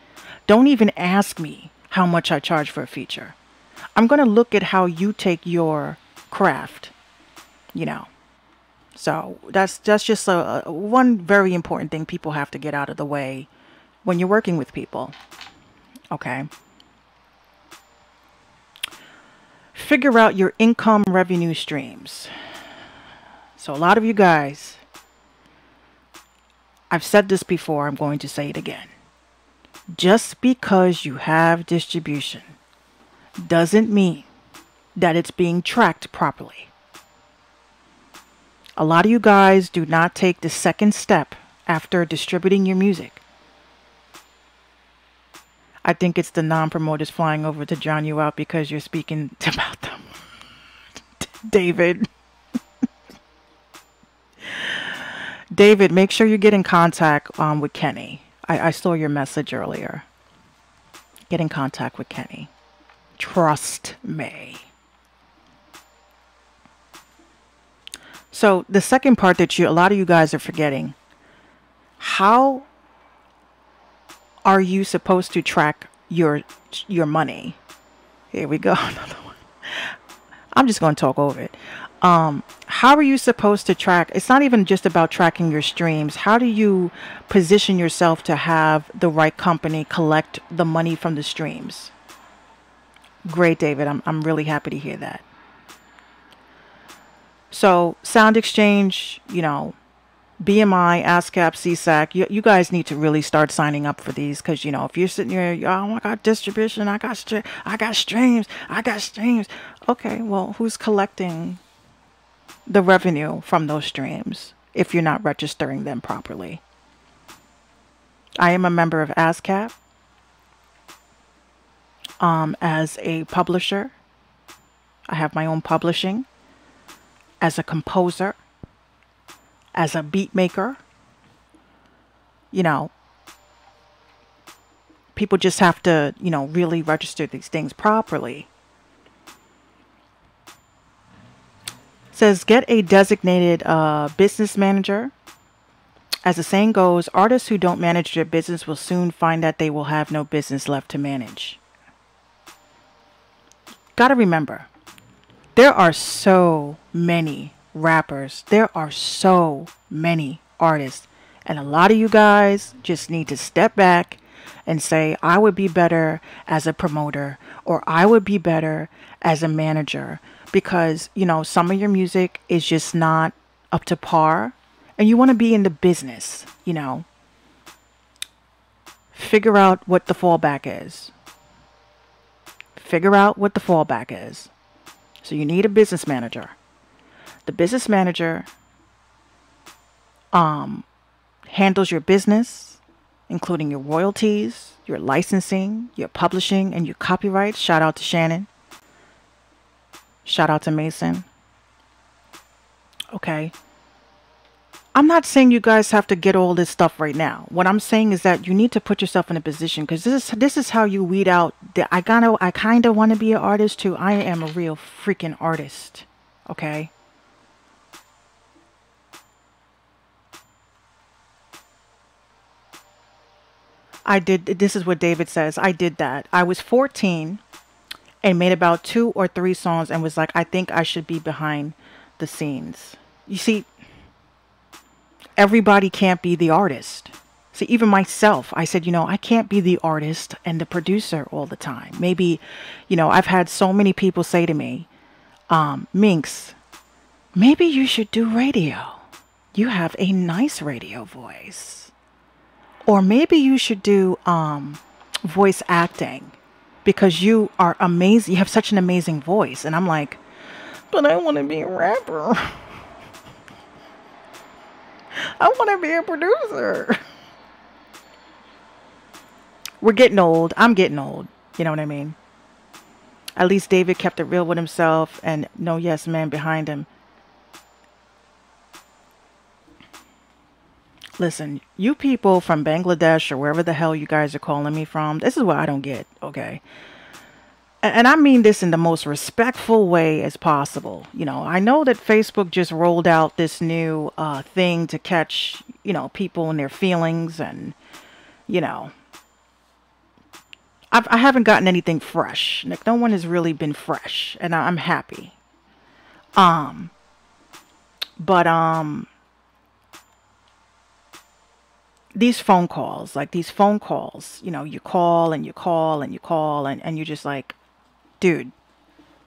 A: Don't even ask me how much I charge for a feature. I'm going to look at how you take your craft, So that's just one very important thing people have to get out of the way when you're working with people. Okay. Figure out your income revenue streams. So a lot of you guys, I've said this before, I'm going to say it again. Just because you have distribution doesn't mean that it's being tracked properly. A lot of you guys do not take the second step after distributing your music. I think it's the non-promoters flying over to drown you out because you're speaking about them. David. David, make sure you get in contact with Kenny. I saw your message earlier. Get in contact with Kenny. Trust me. So the second part that a lot of you guys are forgetting, how are you supposed to track your money? Here we go. Another one. I'm just going to talk over it. How are you supposed to track? It's not even just about tracking your streams. How do you position yourself to have the right company collect the money from the streams? Great, David. I'm really happy to hear that. So Sound Exchange, BMI, ASCAP, CSAC, you guys need to really start signing up for these, because, if you're sitting here, oh, I got distribution, I got streams. Okay, well, who's collecting the revenue from those streams if you're not registering them properly? I am a member of ASCAP as a publisher. I have my own publishing. As a composer, as a beat maker, people just have to, really register these things properly. It says, get a designated business manager. As the saying goes, artists who don't manage their business will soon find that they will have no business left to manage. Gotta remember, there are so many rappers. There are so many artists. And a lot of you guys just need to step back and say, I would be better as a promoter, or I would be better as a manager, because, some of your music is just not up to par and you want to be in the business, Figure out what the fallback is. Figure out what the fallback is. So you need a business manager. The business manager handles your business, including your royalties, your licensing, your publishing, and your copyrights. Shout out to Shannon. Shout out to Mason. Okay. I'm not saying you guys have to get all this stuff right now. What I'm saying is that you need to put yourself in a position, because this is how you weed out I kind of want to be an artist too. I am a real freaking artist. Okay? This is what David says. I did that. I was 14 and made about 2 or 3 songs and was like, I think I should be behind the scenes. You see, everybody can't be the artist. See, even myself, I said, I can't be the artist and the producer all the time. Maybe, I've had so many people say to me, Minx, maybe you should do radio. You have a nice radio voice. Or maybe you should do voice acting, because you are amazing. You have such an amazing voice. And I'm like, but I want to be a rapper. I want to be a producer. We're getting old. I'm getting old. You know what I mean? At least David kept it real with himself and no yes man behind him. Listen, you people from Bangladesh or wherever the hell you guys are calling me from, this is what I don't get, okay? And I mean this in the most respectful way as possible. I know that Facebook just rolled out this new thing to catch, people in their feelings, and, I haven't gotten anything fresh. Like, no one has really been fresh, and I'm happy. These phone calls, you call and you call and you call and you're just like, dude,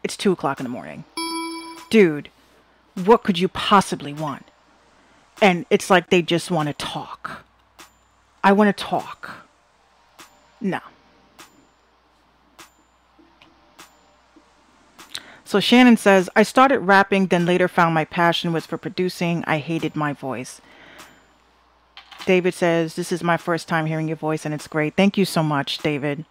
A: it's 2 o'clock in the morning. Dude, what could you possibly want? And it's like they just want to talk. I want to talk. No. So Shannon says, I started rapping, then later found my passion was for producing. I hated my voice. David says, this is my first time hearing your voice and it's great. Thank you so much, David.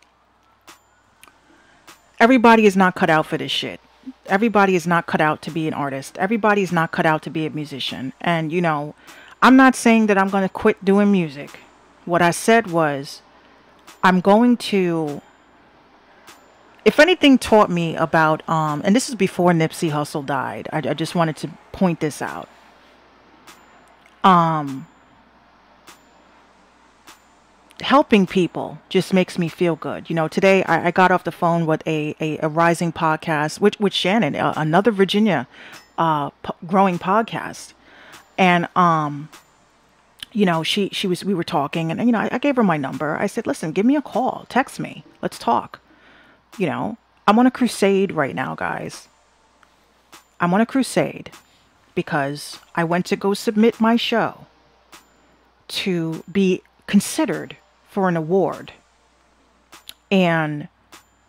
A: Everybody is not cut out for this shit. Everybody is not cut out to be an artist. Everybody is not cut out to be a musician. And, you know, I'm not saying that I'm going to quit doing music. What I said was, I'm going to, if anything taught me about, and this is before Nipsey Hussle died. I just wanted to point this out. Helping people just makes me feel good. You know, today I got off the phone with a rising podcast, with Shannon, another Virginia growing podcast. And, you know, we were talking and, you know, I gave her my number. I said, listen, give me a call, text me, let's talk. You know, I'm on a crusade right now, guys. I'm on a crusade because I went to go submit my show to be considered for an award. And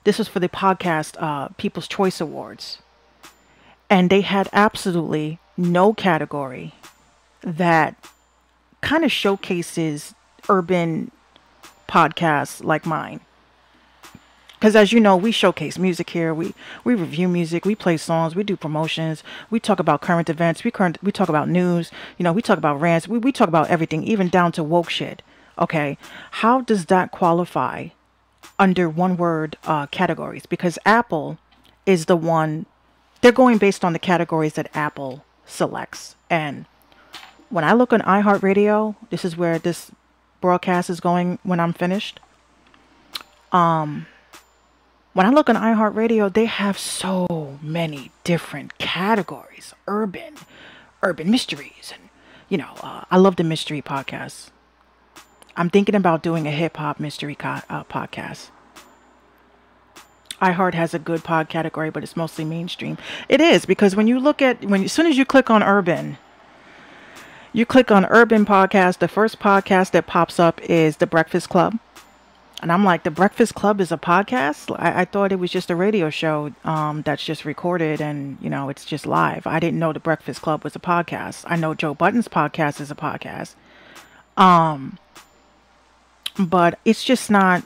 A: this was for the podcast People's Choice Awards. And they had absolutely no category that kind of showcases urban podcasts like mine. Because as you know, we showcase music here. We review music. We play songs. We do promotions. We talk about current events. We talk about news. You know, we talk about rants. We talk about everything, even down to woke shit. Okay. How does that qualify under one word categories? Because Apple is the one, they're going based on the categories that Apple selects. And when I look on iHeartRadio, this is where this broadcast is going when I'm finished. When I look on iHeartRadio, they have so many different categories. Urban mysteries. And, you know, I love the mystery podcasts. I'm thinking about doing a hip-hop mystery podcast. iHeart has a good pod category, but it's mostly mainstream. It is, because when you look at, as soon as you click on urban, you click on urban podcast, the first podcast that pops up is The Breakfast Club. And I'm like, The Breakfast Club is a podcast? I thought it was just a radio show that's just recorded and, you know, it's just live. I didn't know The Breakfast Club was a podcast. I know Joe Budden's podcast is a podcast. But it's just not,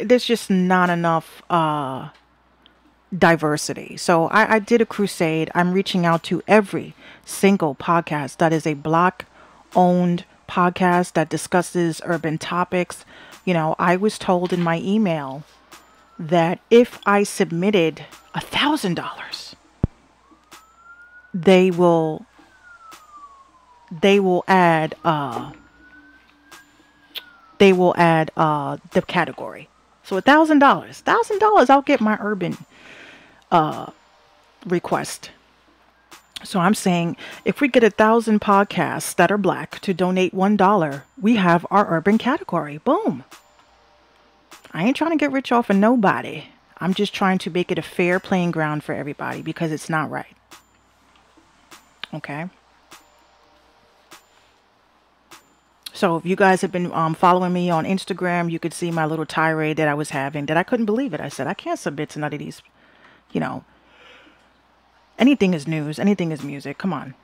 A: there's just not enough diversity. So I did a crusade. I'm reaching out to every single podcast that is a Black-owned podcast that discusses urban topics. You know, I was told in my email that if I submitted $1,000, they will add the category. So $1,000, I'll get my urban request. So I'm saying if we get 1,000 podcasts that are Black to donate $1, we have our urban category. Boom. I ain't trying to get rich off of nobody. I'm just trying to make it a fair playing ground for everybody because it's not right. Okay. So if you guys have been following me on Instagram, you could see my little tirade that I was having, that I couldn't believe it. I said, I can't submit to none of these, you know, anything is news, anything is music. Come on.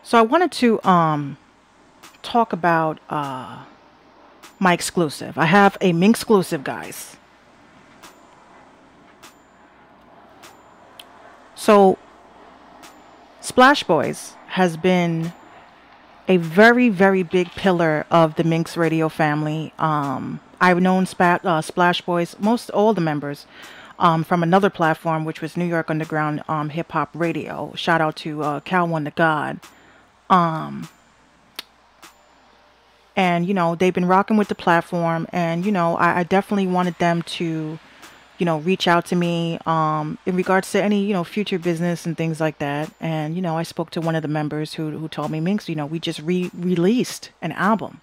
A: So I wanted to talk about my exclusive. I have a Minx exclusive, guys. So Splash Boys has been a very, very big pillar of the Minx Radio family. I've known Splash Boys, most all the members, from another platform, which was New York Underground Hip Hop Radio. Shout out to Cal One the God. And, you know, they've been rocking with the platform. And, you know, I definitely wanted them to, you know, reach out to me in regards to any, you know, future business and things like that. And, you know, I spoke to one of the members who told me, Minx, you know, we just released an album.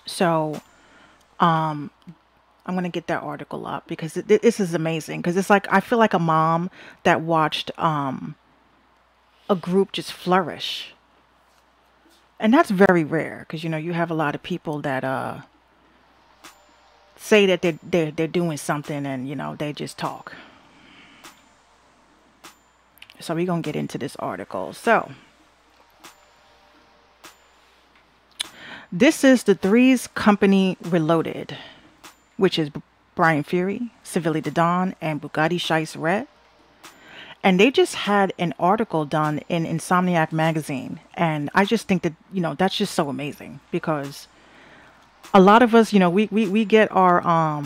A: So I'm going to get that article up because this is amazing. Because it's like, I feel like a mom that watched a group just flourish. And that's very rare because, you know, you have a lot of people that say that they're doing something and, you know, they just talk. So we're going to get into this article. So this is the Threes Company Reloaded, which is Brian Fury, Civilly the Don, and Bugatti Shice Red. And they just had an article done in Insomniac magazine. And I just think that, you know, that's just so amazing, because a lot of us, you know, we get our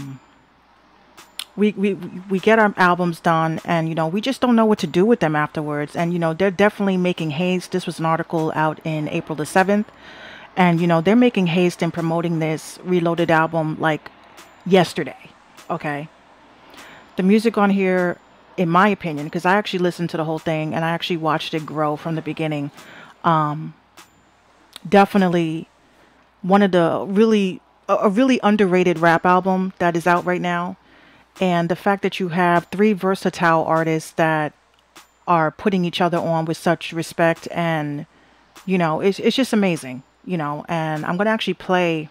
A: we get our albums done, and, you know, we just don't know what to do with them afterwards. And, you know, they're definitely making haste. This was an article out in April the 7th. And, you know, they're making haste in promoting this Reloaded album like yesterday. Okay. The music on here, in my opinion, because I actually listened to the whole thing and I actually watched it grow from the beginning. Definitely one of the really, a really underrated rap album that is out right now. And the fact that you have three versatile artists that are putting each other on with such respect, and, you know, it's just amazing, you know. And I'm going to actually play.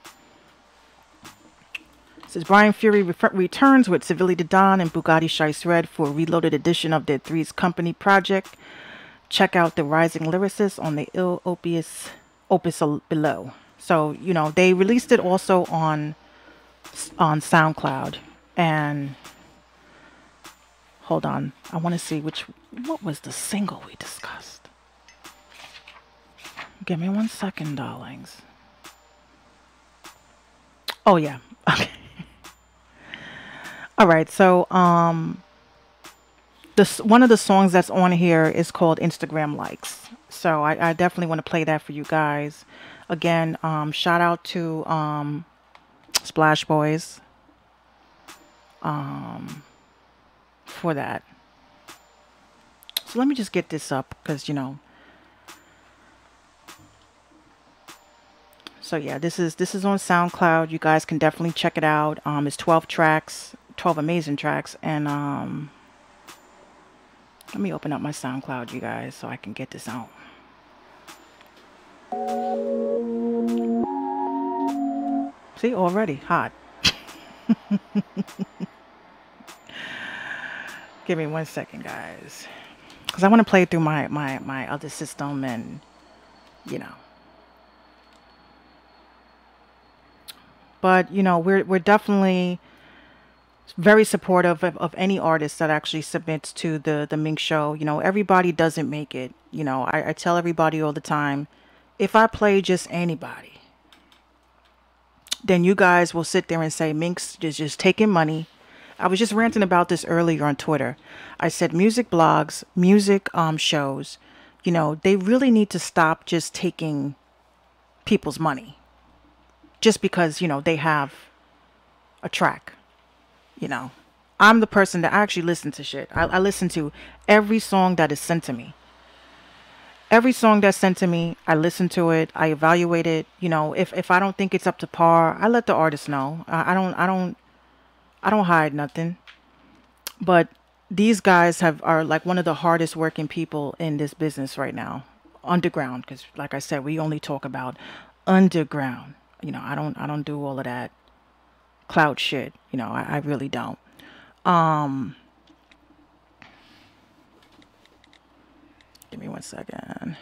A: It says Brian Fury returns with Civilly the Don and Bugatti Shice Red for a reloaded edition of their Threes Company project. Check out the rising lyricist on the ill opus below. So, you know, they released it also on SoundCloud. And hold on, I want to see what was the single we discussed. Give me 1 second, darlings. Oh yeah, okay. All right, so one of the songs that's on here is called Instagram Likes. So I definitely want to play that for you guys. Again, shout out to Splash Boys for that. So let me just get this up, because, you know. So yeah, this is on SoundCloud. You guys can definitely check it out. It's 12 tracks, 12 amazing tracks. And let me open up my SoundCloud, you guys, so I can get this out. See, already hot. Give me 1 second, guys, because I want to play it through my other system, and, you know. But, you know, we're definitely very supportive of any artist that actually submits to the Minx Show. You know, everybody doesn't make it. You know, I tell everybody all the time, if I play just anybody, then you guys will sit there and say Minx is just taking money. I was just ranting about this earlier on Twitter. I said music blogs, music shows, you know, they really need to stop just taking people's money just because, you know, they have a track. You know, I'm the person that actually listen to shit. I listen to every song that is sent to me. Every song that's sent to me, I listen to it, I evaluate it. You know, if I don't think it's up to par, I let the artist know. I don't hide nothing. But these guys are like one of the hardest working people in this business right now, underground. Because, like I said, we only talk about underground. You know, I don't do all of that cloud shit. You know, I really don't. Give me 1 second.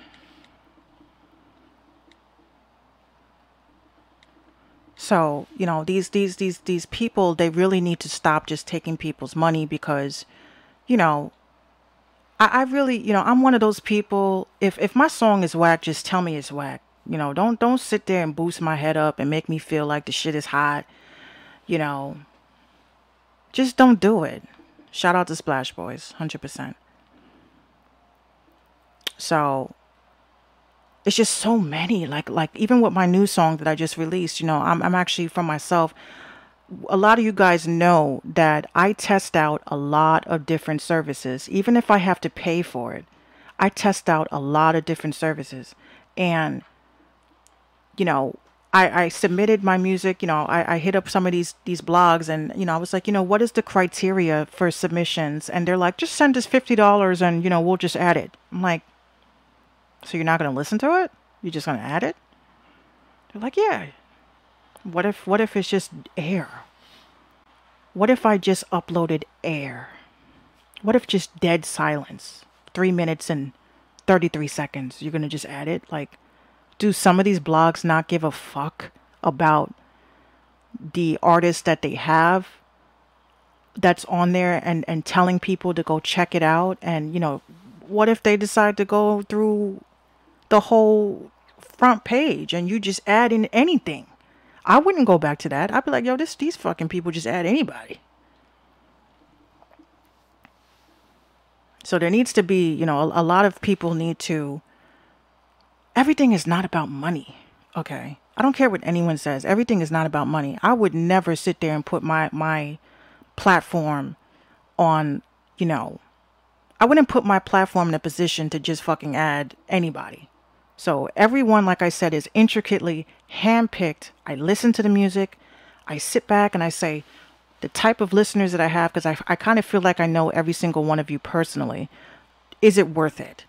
A: So, you know, these people, they really need to stop just taking people's money, because, you know, I really, you know, I'm one of those people, if my song is whack, just tell me it's whack. You know, don't sit there and boost my head up and make me feel like the shit is hot. You know, just don't do it. Shout out to Splash Boys, 100%. So it's just so many, like even with my new song that I just released, you know, I'm actually, from myself, a lot of you guys know that I test out a lot of different services. Even if I have to pay for it, I test out a lot of different services. And, you know, I submitted my music, you know, I hit up some of these blogs, and, you know, I was like, you know, what is the criteria for submissions? And they're like, just send us $50 and, you know, we'll just add it. I'm like, so you're not going to listen to it? You're just going to add it? They're like, yeah. What if it's just air? What if I just uploaded air? What if just dead silence? 3 minutes and 33 seconds. You're going to just add it? Like, do some of these blogs not give a fuck about the artists that they have that's on there and telling people to go check it out? And, you know, what if they decide to go through the whole front page and you just add in anything? I wouldn't go back to that. I'd be like, yo, these fucking people just add anybody. So there needs to be, you know, a lot of people need to, everything is not about money, okay? I don't care what anyone says. Everything is not about money. I would never sit there and put my platform on, you know, I wouldn't put my platform in a position to just fucking add anybody. So everyone, like I said, is intricately handpicked. I listen to the music. I sit back and I say the type of listeners that I have, because I kind of feel like I know every single one of you personally. Is it worth it?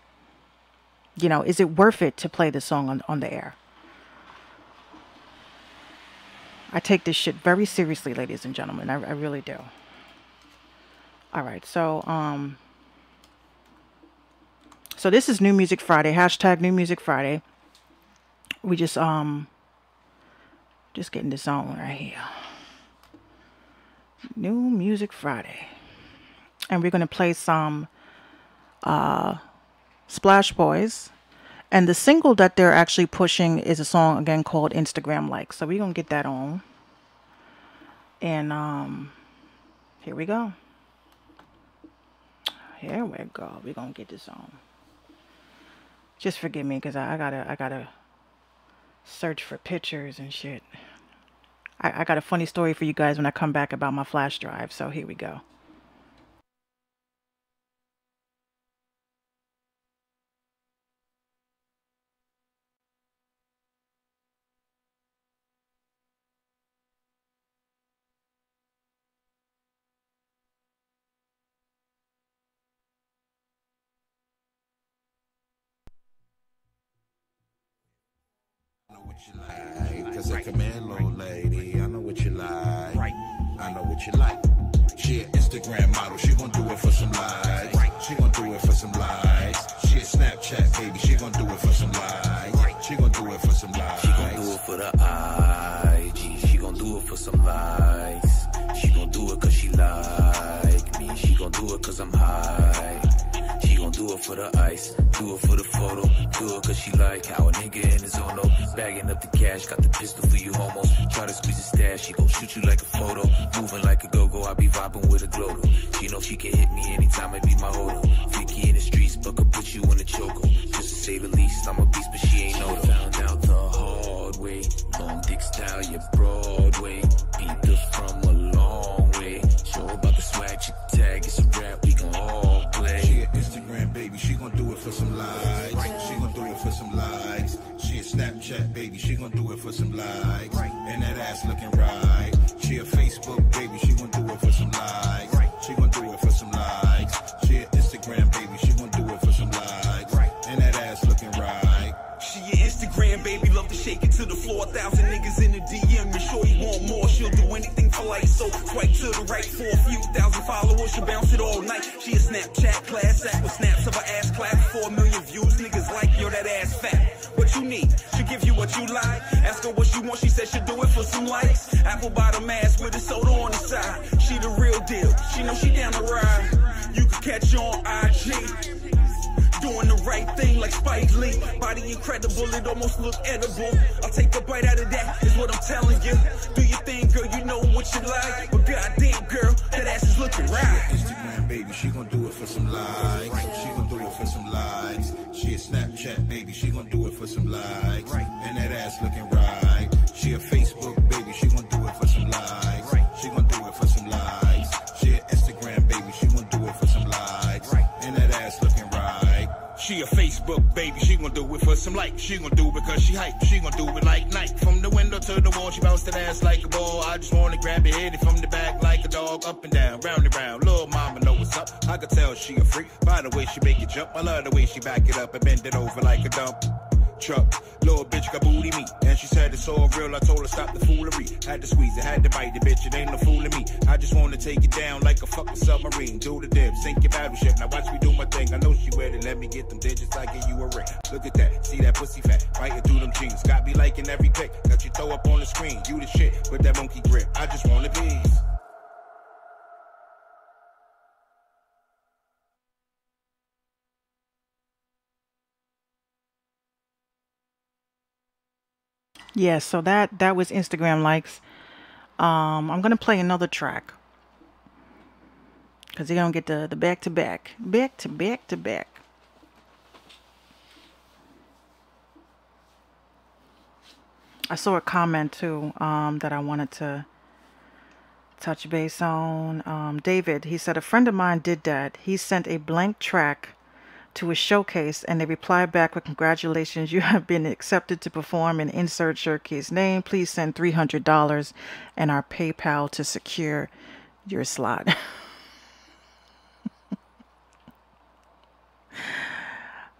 A: You know, is it worth it to play this song on the air? I take this shit very seriously, ladies and gentlemen. I really do. All right, so this is New Music Friday. Hashtag New Music Friday. We just getting this on right here. New Music Friday. And we're going to play some Splash Boys. And the single that they're actually pushing is a song, again, called Instagram Like. So we're going to get that on. And here we go. Here we go. We're going to get this on. Just forgive me, because I gotta search for pictures and shit. I got a funny story for you guys when I come back about my flash drive. So here we go.
E: What you like, cause I come in, little lady. I know what you like, right? I know what you like. She an Instagram model, she gon' do it for some likes. She gon' do it for some likes. She a Snapchat baby, she gon' do it for some likes. She gon' do it for some likes.
F: She gon' do it for the IG. She gon' do it for some likes. She gon' do it cause she like me. She gon' do it cause I'm high. She gon' do it for the ice, do it for the photo, do it cause she like how a nigga in his own bagging up the cash, got the pistol for you homos, try to squeeze a stash, she gon' shoot you like a photo, moving like a go-go, I be vibing with a glow. She know she can hit me anytime, it be my hodo, Vicky in the streets, but could put you in the choco, just to say the least, I'm a beast, but she ain't know. Found out the hard way, long dick style, yeah, Broadway, beat the from a long way, show about the swag, chick tag, it's a rap, we gon' all play.
E: She an Instagram baby, she gon' do it for some likes, she gon' do it for some likes. She a Snapchat baby, she gon' do it for some likes, and that ass looking right. She a Facebook baby, she gon' do it for some likes, she gon' do it for some likes. She a Instagram baby, she gon' do it for some likes, and that ass looking right.
G: She an Instagram baby, love to shake it to the floor. 1,000 niggas in the DM, and sure you want more. She'll do anything for life, so swipe to the right for a few thousand followers. She'll bounce it all night. She a Snapchat class act with snaps of her ass clap. 4 million views, niggas like yo, that ass fat. What you need? She'll give you what you like. Ask her what she wants, she said she'll do it for some likes. Apple bottom ass with a soda on the side. She the real deal, she know she down the ride. You can catch her on IG. Doing the right thing like Spike Lee. Body incredible, it almost look edible. I'll take a bite out of that, is what I'm telling you. Do your thing, girl, you know what you like. But goddamn, girl, that ass is looking right.
E: Instagram baby, she gon' do it for some likes. She gon' do it for some likes. She a Snapchat baby, she gon' do it for some likes. And that ass looking right. She a Facebook baby, she gon' do it for some likes. She gon' do it for some likes. She a Instagram baby, she gon' do it for some likes. And that ass looking right.
G: She a Facebook baby, she gon' do it for some likes. She gon' do it because she hype, she gon' do it like Nike. From the window to the wall, she bounce that ass like a ball. I just wanna grab it, hit it from the back like a dog. Up and down, round and round, little mama know what's up. I can tell she a freak by the way she make it jump. I love the way she back it up and bend it over like a dump truck. Little
E: saw a bitch got booty me. And she said it's all real, I told her stop the foolery. Had to squeeze it, had to bite the bitch, it ain't no fooling me. I just wanna take it down like a fucking submarine. Do the dip, sink your battleship, now watch me do my thing. I know she ready, let me get them digits, I give you a ring. Look at that, see that pussy fat, biting through them jeans. Got me liking every pic, got you throw up on the screen. You the shit, with that monkey grip, I just wanna be.
A: Yeah, so that was Instagram likes. I'm gonna play another track because you're gonna get the back to back. I saw a comment too that I wanted to touch base on. David, he said a friend of mine did that. He sent a blank track to a showcase and they replied back with congratulations, you have been accepted to perform and insert showcase name. Please send $300 and our PayPal to secure your slot.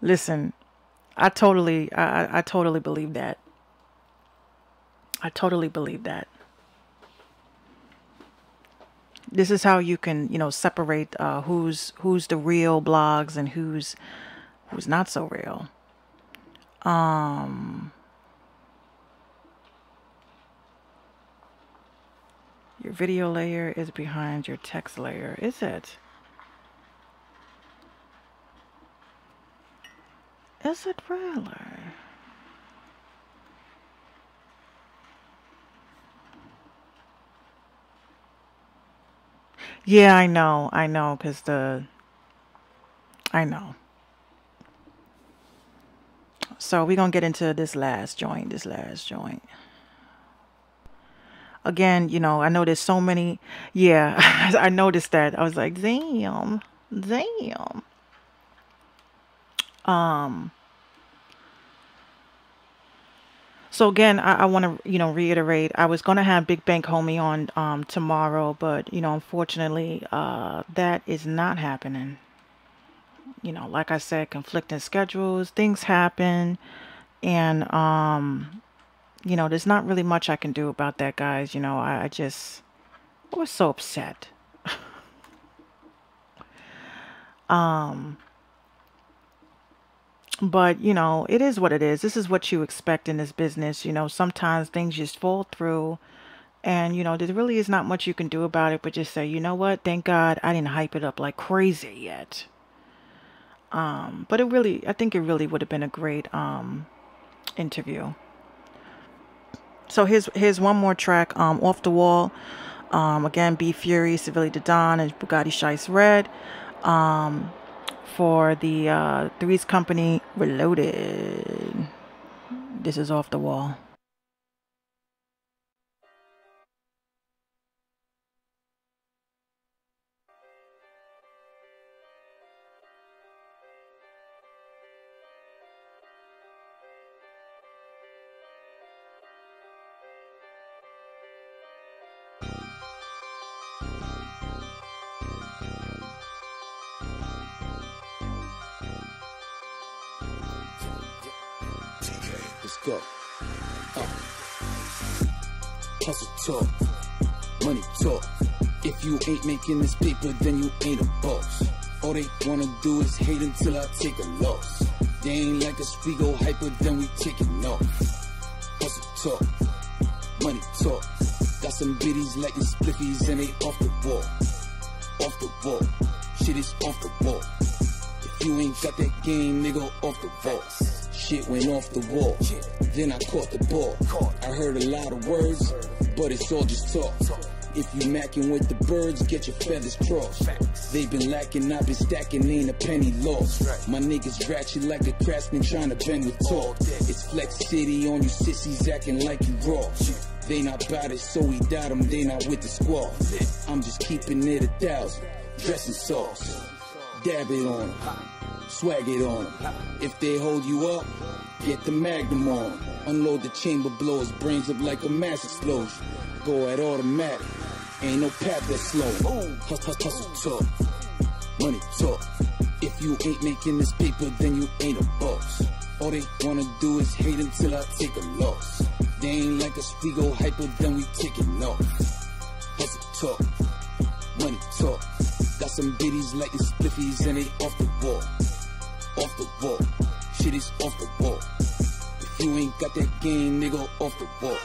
A: Listen, I totally believe that. I totally believe that. This is how you can, you know, separate who's the real blogs and who's not so real. Your video layer is behind your text layer, is it? Is it really? Yeah, I know, because I know. So we're going to get into this last joint. Again, you know, I know there's so many. Yeah, I noticed that. I was like, damn. So again, I want to, you know, reiterate, I was going to have Big Bank Homie on tomorrow, but, you know, unfortunately, that is not happening. You know, like I said, conflicting schedules, things happen, and, you know, there's not really much I can do about that, guys. You know, I was so upset. But, you know, it is what it is. This is what you expect in this business. You know, sometimes things just fall through and, you know, there really is not much you can do about it, but just say, you know what? Thank God I didn't hype it up like crazy yet. But I think it really would have been a great interview. So here's one more track, Off the Wall. Again, B Fury, Civilly the Don, and Bugatti Shice Red. For the Threes Company, Reloaded. This is Off the Wall.
F: Let's go. Hustle talk, money talk. If you ain't making this paper, then you ain't a boss. All they wanna do is hate until I take a loss. They ain't like us, we go hyper, then we taking off. Hustle talk, money talk. Got some biddies lighting spliffies and they off the wall. Off the wall, shit is off the wall. If you ain't got that game, nigga, off the vault. Shit went off the wall, then I caught the ball. I heard a lot of words, but it's all just talk. If you macking with the birds, get your feathers crossed. They been lacking, I've been stacking, ain't a penny lost. My niggas ratchet like a craftsman trying to bend with talk. It's Flex City on you sissies acting like you raw. They not bout it, so we doubt them, they not with the squad. I'm just keeping it 1,000, dressing sauce. Dab it on them, swag it on them. If they hold you up, get the magnum on them. Unload the chamber, blow his brains up like a mass explosion. Go at automatic, ain't no path that's slow. Hustle talk, money talk. If you ain't making this paper, then you ain't a boss. All All they wanna do is hate until I take a loss. They ain't like us, we go hyper, then we taking off. Hustle talk, money talk. Got some biddies lighting spliffies and they off the wall. Off the wall, shit is off the wall. If you ain't got that game, nigga, off the wall.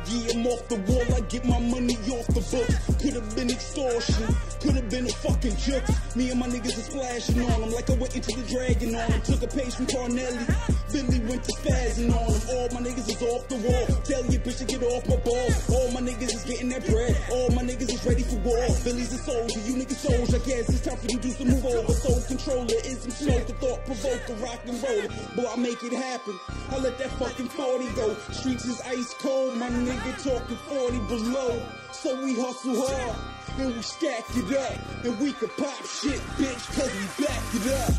G: Yeah, I'm off the wall, I get my money off the book. Could've been extortion, could've been a fucking joke. Me and my niggas is splashing on them like I went into the dragon on them. Took a page from Carnelli, Billy went to spazzing on them. All my niggas is off the wall, tell your bitch to get off my ball. All my niggas is getting that bread, all my niggas is ready for war. Billy's a soldier, you niggas soldier. I guess it's time for you dudes to move over. Soul controller is some smoke, a thought provoker, rock and roller. Boy, I make it happen, I let that fucking 40 go. Streets is ice cold, my nigga talking 40 below. So we hustle hard and we stack it up, and we can pop shit, bitch, cause we back it up.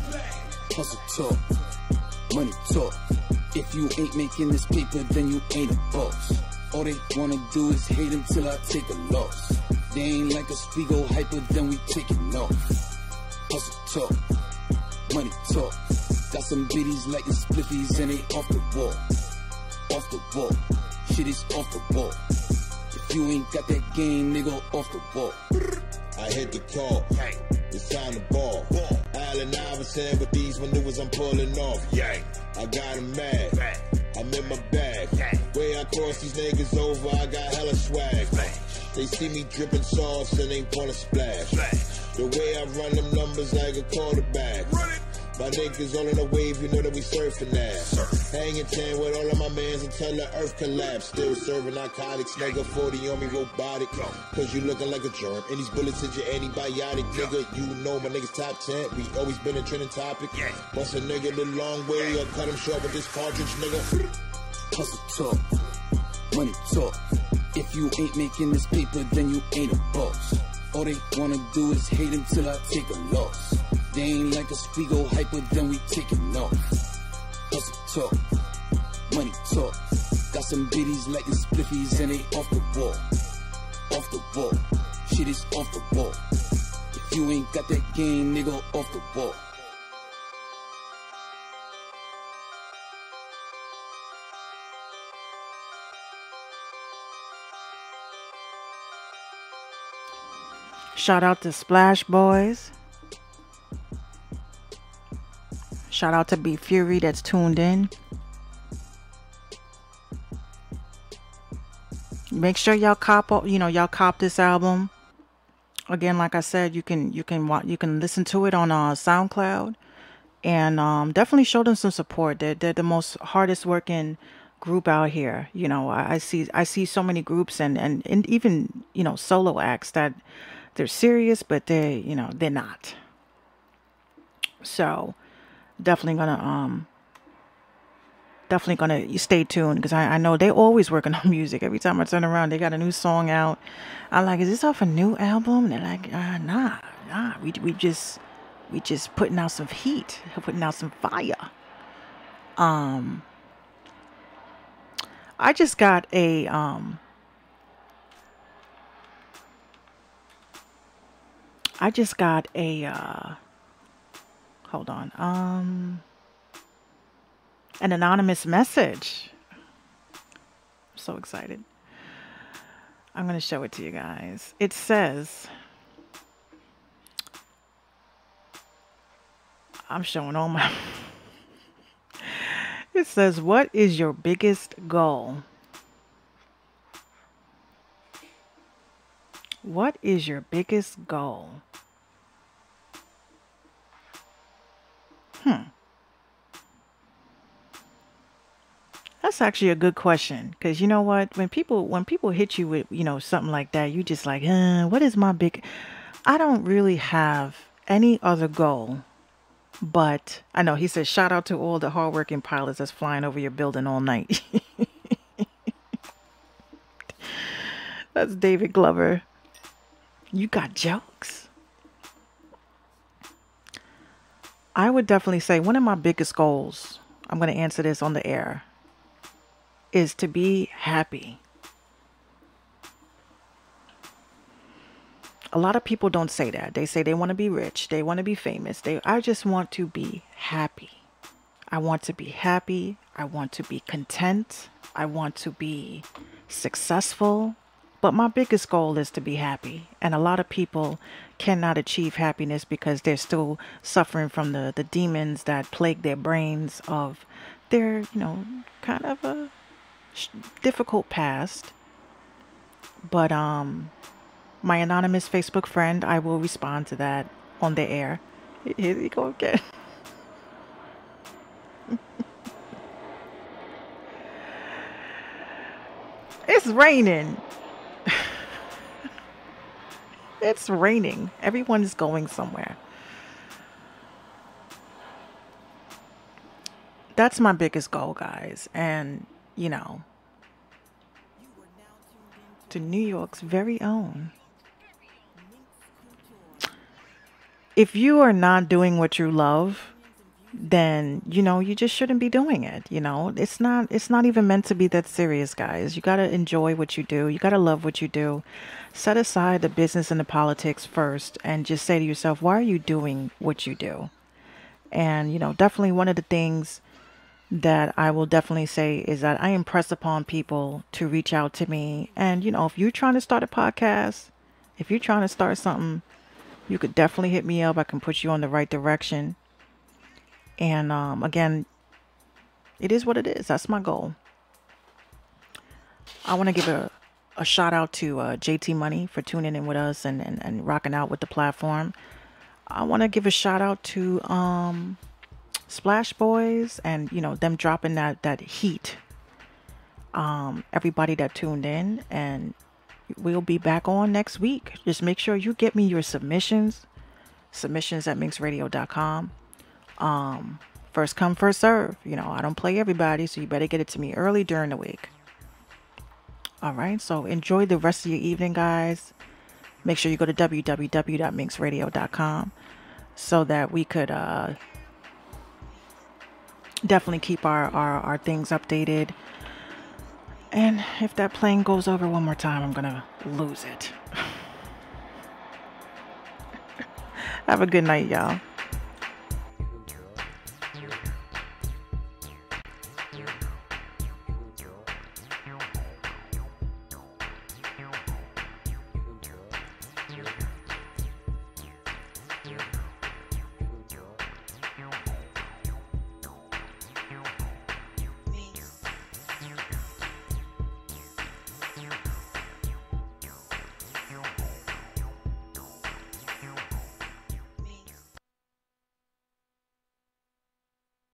F: Hustle talk, money talk. If you ain't making this paper, then you ain't a boss. All they wanna do is hate until I take a loss. They ain't like us, we go hyper, then we taking off. Hustle talk, money talk. Got some biddies lighting spliffies and they off the wall. Off the wall, shit is off the wall. If you ain't got that game, nigga, off the wall.
E: I hit the call, it's time to ball. Allen Iverson with these maneuvers I'm pulling off. I got him mad, I'm in my bag. Way I cross these niggas over, I got hella swag. They see me dripping sauce and they wanna splash. The way I run them numbers like a quarterback. My niggas all in the wave, you know that we surfing that. Hanging 10 with all of my mans until the earth collapse. Still serving narcotics, nigga, 40 on me robotic. Cause you looking like a germ, and these bullets hit your antibiotic, nigga. You know my niggas top 10, we always been a trending topic. Bust a nigga the long way, or cut him short with this cartridge, nigga.
F: Hustle talk, money talk. If you ain't making this paper, then you ain't a boss. All they wanna do is hate until I take a loss. They ain't like us, we go hyper, then we taking off. Hustle talk, money talk. Got some biddies lighting spliffies and they off the wall. Off the wall, shit is off the wall. If you ain't got that game, nigga, off the wall.
A: Shout out to Splash Boys. Shout out to B Fury that's tuned in. Make sure y'all cop this album. Again, like I said, you can listen to it on SoundCloud, and definitely show them some support. They're the most hardest working group out here. You know, I see so many groups and even solo acts that they're serious, but they're not. So definitely gonna stay tuned, because I know they always working on music. Every time I turn around, they got a new song out. I'm like, is this off a new album? And they're like, nah, we just putting out some heat, putting out some fire. I just got a hold on. An anonymous message. I'm so excited. I'm going to show it to you guys. It says, I'm showing all my... It says, what is your biggest goal? What is your biggest goal? That's actually a good question, because you know what? When people hit you with, something like that, you just like, what is my big... I don't really have any other goal, but I know he says, shout out to all the hardworking pilots that's flying over your building all night. That's David Glover. You got jokes. I would definitely say one of my biggest goals, I'm going to answer this on the air, is to be happy. A lot of people don't say that. They say they want to be rich. They want to be famous. I just want to be happy. I want to be happy. I want to be content. I want to be successful. But my biggest goal is to be happy. And a lot of people cannot achieve happiness because they're still suffering from the demons that plague their brains of their, kind of a difficult past. But my anonymous Facebook friend, I will respond to that on the air. Here we go again. It's raining. It's raining. Everyone's going somewhere. That's my biggest goal, guys. And, to New York's very own. If you are not doing what you love, then, you just shouldn't be doing it. It's not even meant to be that serious, guys. You got to enjoy what you do. You got to love what you do. Set aside the business and the politics first and just say to yourself, why are you doing what you do? And, definitely one of the things that I will definitely say is that I impress upon people to reach out to me. And, if you're trying to start a podcast, if you're trying to start something, you could definitely hit me up. I can put you on the right direction. And again, it is what it is. That's my goal. I want to give a shout out to JT Money for tuning in with us and rocking out with the platform. I want to give a shout out to Splash Boys and, them dropping that heat. Everybody that tuned in, and we'll be back on next week. Just make sure you get me your submissions at minxradio.com. First come, first serve. I don't play everybody, so you better get it to me early during the week. All right, so enjoy the rest of your evening, guys. Make sure you go to www.minxradio.com so that we could definitely keep our things updated. And if that plane goes over one more time, I'm gonna lose it. Have a good night, y'all.